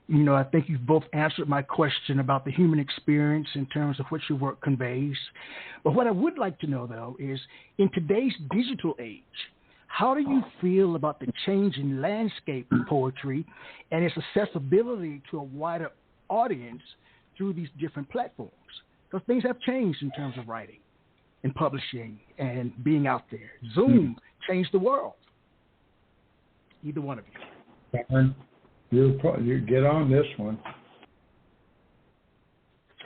You know, I think you've both answered my question about the human experience in terms of what your work conveys. But what I would like to know, though, is in today's digital age, how do you feel about the changing landscape of poetry and its accessibility to a wider audience through these different platforms? Because things have changed in terms of writing and publishing and being out there. Zoom changed the world. Either one of you. You get on this one.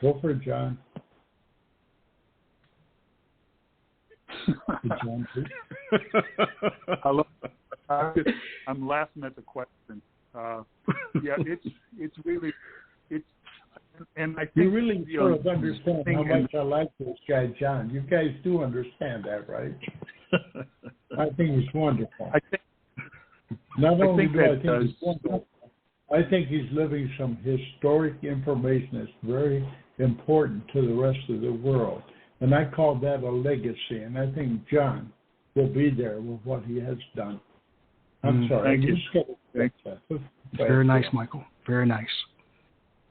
Go for it, John. John, hello. I'm laughing at the question. Yeah, it's really and I think you really sort of understand how much I like this guy, John. You guys do understand that, right? I think he's wonderful. Not only do I think he's wonderful, I think he's living some historic information that's very important to the rest of the world. And I call that a legacy. And I think John will be there with what he has done. I'm sorry. Thank you. Very nice, Michael. Very nice.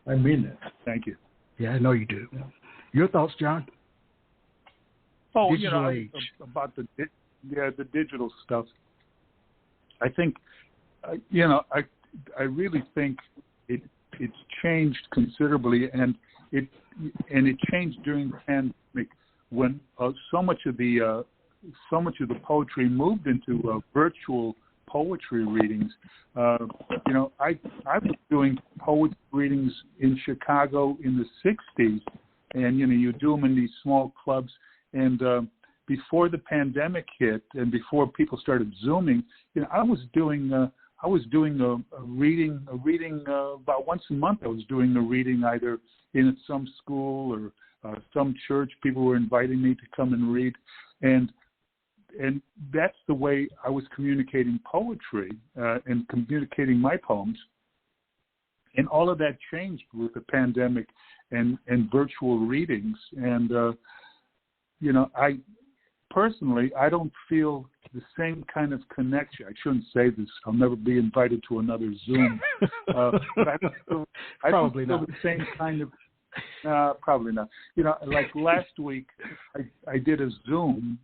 I mean it. Thank you. Yeah, I know you do. Your thoughts, John? Oh, digital age. About the digital stuff. I think, I really think it's changed considerably, and it changed during the pandemic when so much of the poetry moved into virtual poetry readings. I was doing poetry readings in Chicago in the '60s, and you do them in these small clubs. And before the pandemic hit, and before people started Zooming, I was doing a reading about once a month. I was doing a reading either in some school or some church. People were inviting me to come and read, and that's the way I was communicating poetry and communicating my poems. And all of that changed with the pandemic and virtual readings. And I personally, I don't feel the same kind of connection. I shouldn't say this. I'll never be invited to another Zoom. But I don't feel the same kind of. Probably not. Like last week, I did a Zoom.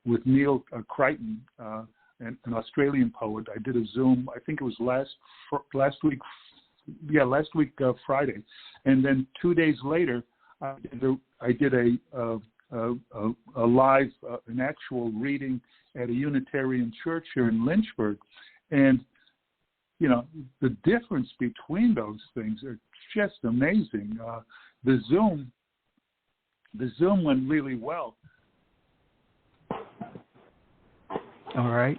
With Neil Crichton, an Australian poet. I did a Zoom. I think it was last week. Yeah, last week Friday, and then 2 days later, I did a live, an actual reading at a Unitarian church here in Lynchburg, and the difference between those things are just amazing. The Zoom went really well. All right.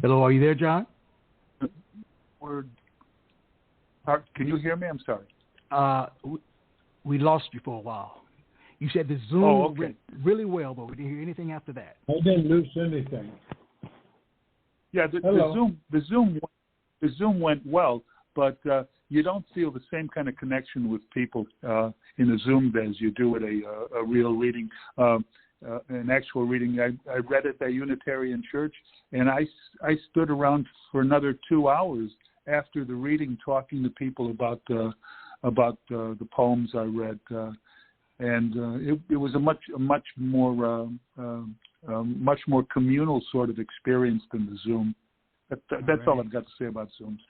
Hello, are you there, John? Can you hear me? I'm sorry. We lost you for a while. You said the Zoom went really well, but we didn't hear anything after that. I didn't lose anything. Yeah, the Zoom went well, but you don't feel the same kind of connection with people in a Zoom as you do at a real reading, an actual reading. I read at that Unitarian church, and I stood around for another 2 hours after the reading, talking to people about the poems I read, and it was a much more communal sort of experience than the Zoom. That's all I've got to say about Zooms.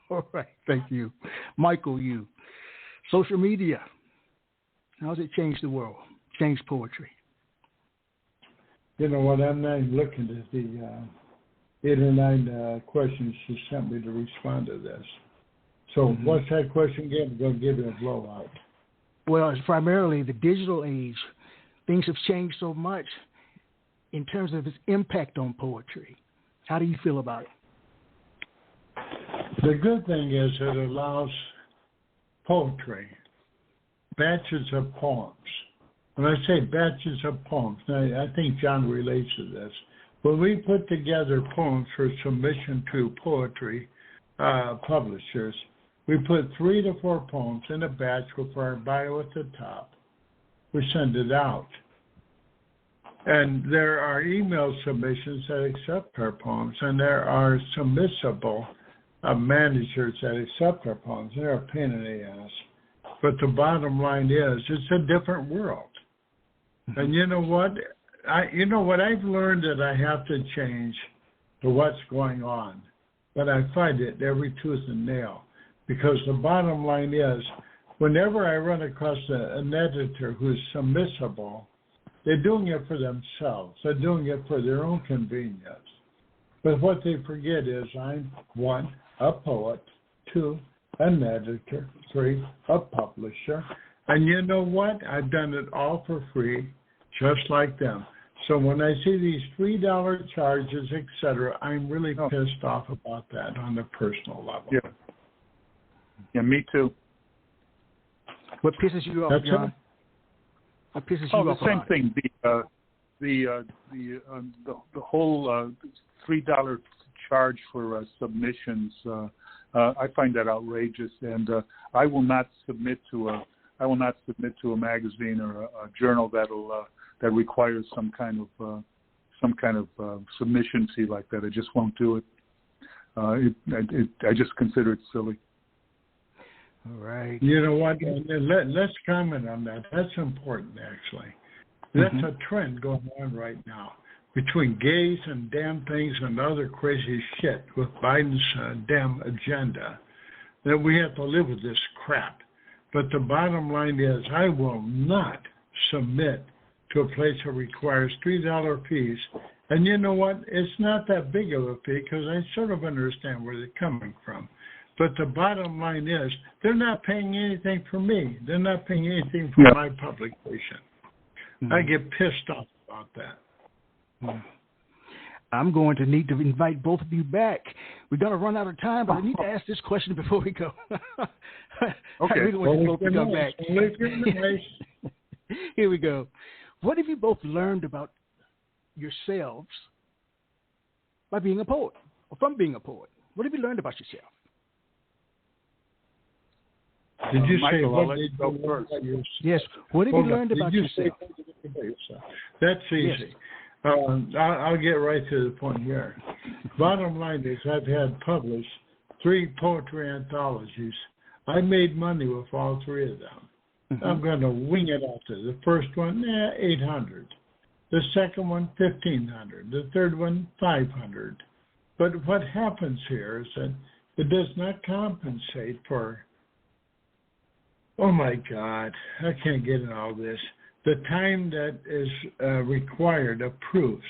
All right, thank you, Michael. Social media, how's it changed the world? Changed poetry? You know what? I'm not looking at the 8 or 9 questions you sent me to respond to this. So what's that question again? I'm going to give it a blowout. Well, it's primarily the digital age. Things have changed so much in terms of its impact on poetry. How do you feel about it? The good thing is it allows poetry, batches of poems. When I say batches of poems, I think John relates to this. When we put together poems for submission to poetry publishers, we put 3 to 4 poems in a batch with our bio at the top. We send it out. And there are email submissions that accept her poems, and there are submissible managers that accept her poems. They're a pain in the ass. But the bottom line is, it's a different world. Mm-hmm. And you know what? I've learned that I have to change to what's going on. But I fight it every tooth and nail. Because the bottom line is, whenever I run across an editor who's submissible, they're doing it for themselves. They're doing it for their own convenience. But what they forget is I'm, 1, a poet, 2, an editor, 3, a publisher. And you know what? I've done it all for free, just like them. So when I see these $3 charges, etc., I'm really pissed off about that on the personal level. Yeah, me too. What pisses you off, John? What pisses you off? The same thing. The whole $3 charge for submissions. I find that outrageous, and I will not submit to a magazine or a journal that requires some kind of submission fee like that. I just won't do it. I just consider it silly. All right. You know what? Let's comment on that. That's important, actually. That's a trend going on right now between gays and damn things and other crazy shit with Biden's damn agenda, that we have to live with this crap. But the bottom line is, I will not submit to a place that requires $3 fees. And you know what? It's not that big of a fee because I sort of understand where they're coming from. But the bottom line is, they're not paying anything for me. They're not paying anything for my publication. I get pissed off about that. I'm going to need to invite both of you back. We're going to run out of time, but I need to ask this question before we go. Okay. I really want you both to come back. Here we go. What have you both learned about yourselves by being a poet, or from being a poet? What have you learned about yourself? Did you say Michael, what did you learn about yourself? Yes. What have you learned about yourself? That's easy. Yes. I'll get right to the point here. Bottom line is, I've had published 3 poetry anthologies. I made money with all 3 of them. I'm going to wing it out there. The first one, $800. The second one, $1,500. The third one, $500. But what happens here is that it does not compensate for, oh my God, I can't get in all this. The time that is required of proofs,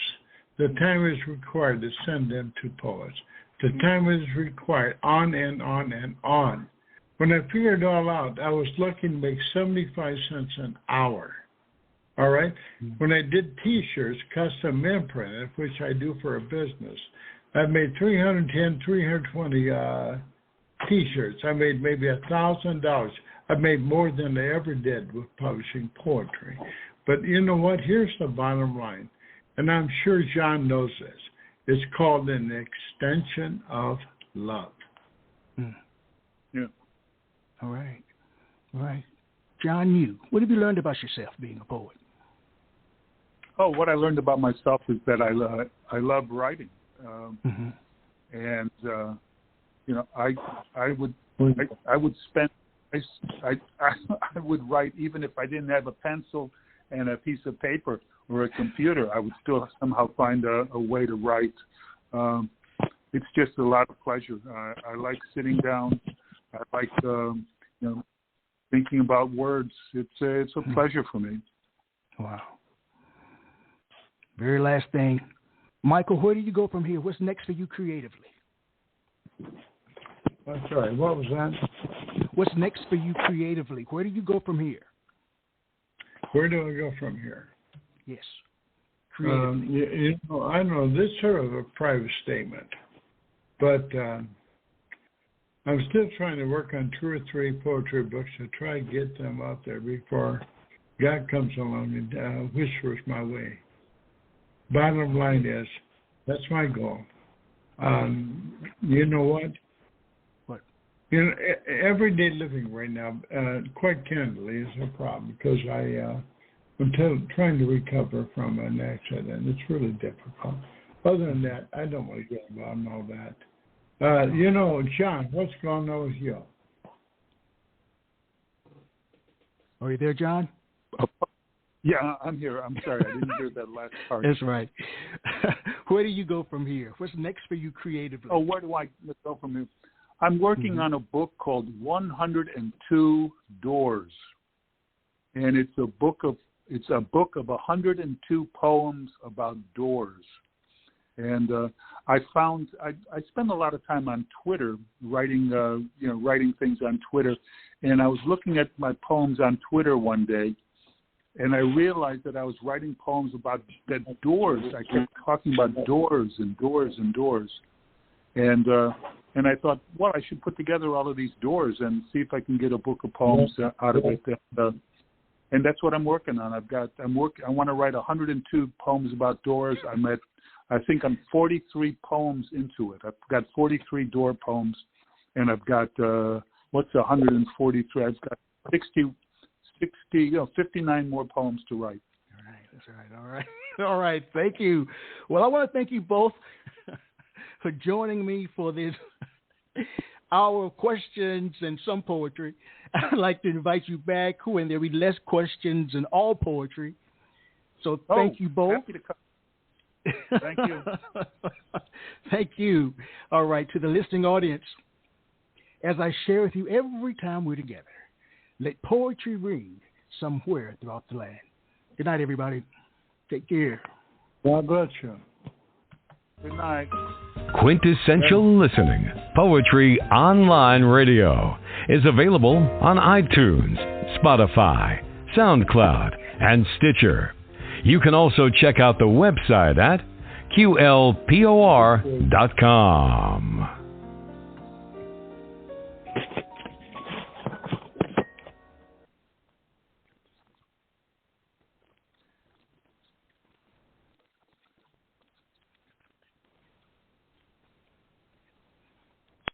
the time is required to send them to poets, the time is required on and on and on. When I figured it all out, I was looking to make 75 cents an hour. All right? When I did T-shirts, custom imprinted, which I do for a business, I made 310, 320 T-shirts. I made maybe $1,000. I made more than I ever did with publishing poetry. But you know what? Here's the bottom line, and I'm sure John knows this. It's called an extension of love. Yeah. All right. All right. John, what have you learned about yourself being a poet? Oh, what I learned about myself is that I love writing, and I would spend. I would write even if I didn't have a pencil and a piece of paper or a computer. I would still somehow find a way to write. It's just a lot of pleasure. I like sitting down. I like thinking about words. It's a pleasure for me. Wow. Very last thing, Michael. Where do you go from here? What's next for you creatively? I'm sorry. What was that? What's next for you creatively? Where do you go from here? Where do I go from here? Yes. Creatively. I know this is sort of a private statement, but I'm still trying to work on 2 or 3 poetry books to try to get them out there before God comes along and whispers my way. Bottom line is, that's my goal. You know what? You know, everyday living right now, quite candidly, is a problem because until trying to recover from an accident. It's really difficult. Other than that, I don't really get about all that. John, what's going on with you? Are you there, John? Yeah, I'm here. I'm sorry, I didn't hear that last part. That's right. Where do you go from here? What's next for you creatively? Oh, where do I go from here? I'm working on a book called 102 Doors, and it's a book of 102 poems about doors. And I spend a lot of time on Twitter writing things on Twitter, and I was looking at my poems on Twitter one day, and I realized that I was writing poems about doors. I kept talking about doors and doors and doors, and I thought, well, I should put together all of these doors and see if I can get a book of poems out of it. And that's what I'm working on. I want to write 102 poems about doors. I think I'm 43 poems into it. I've got 43 door poems, and I've got 143? I've got 59 more poems to write. All right, that's right. All right. Thank you. Well, I want to thank you both for joining me for this hour of questions and some poetry. I'd like to invite you back when there will be less questions and all poetry. So thank you both. Happy to come. Thank you. Thank you. All right, to the listening audience, as I share with you every time we're together, let poetry ring somewhere throughout the land. Good night, everybody. Take care. God bless you. Good night. Quintessential Listening, Poetry Online Radio, is available on iTunes, Spotify, SoundCloud, and Stitcher. You can also check out the website at QLPOR.com.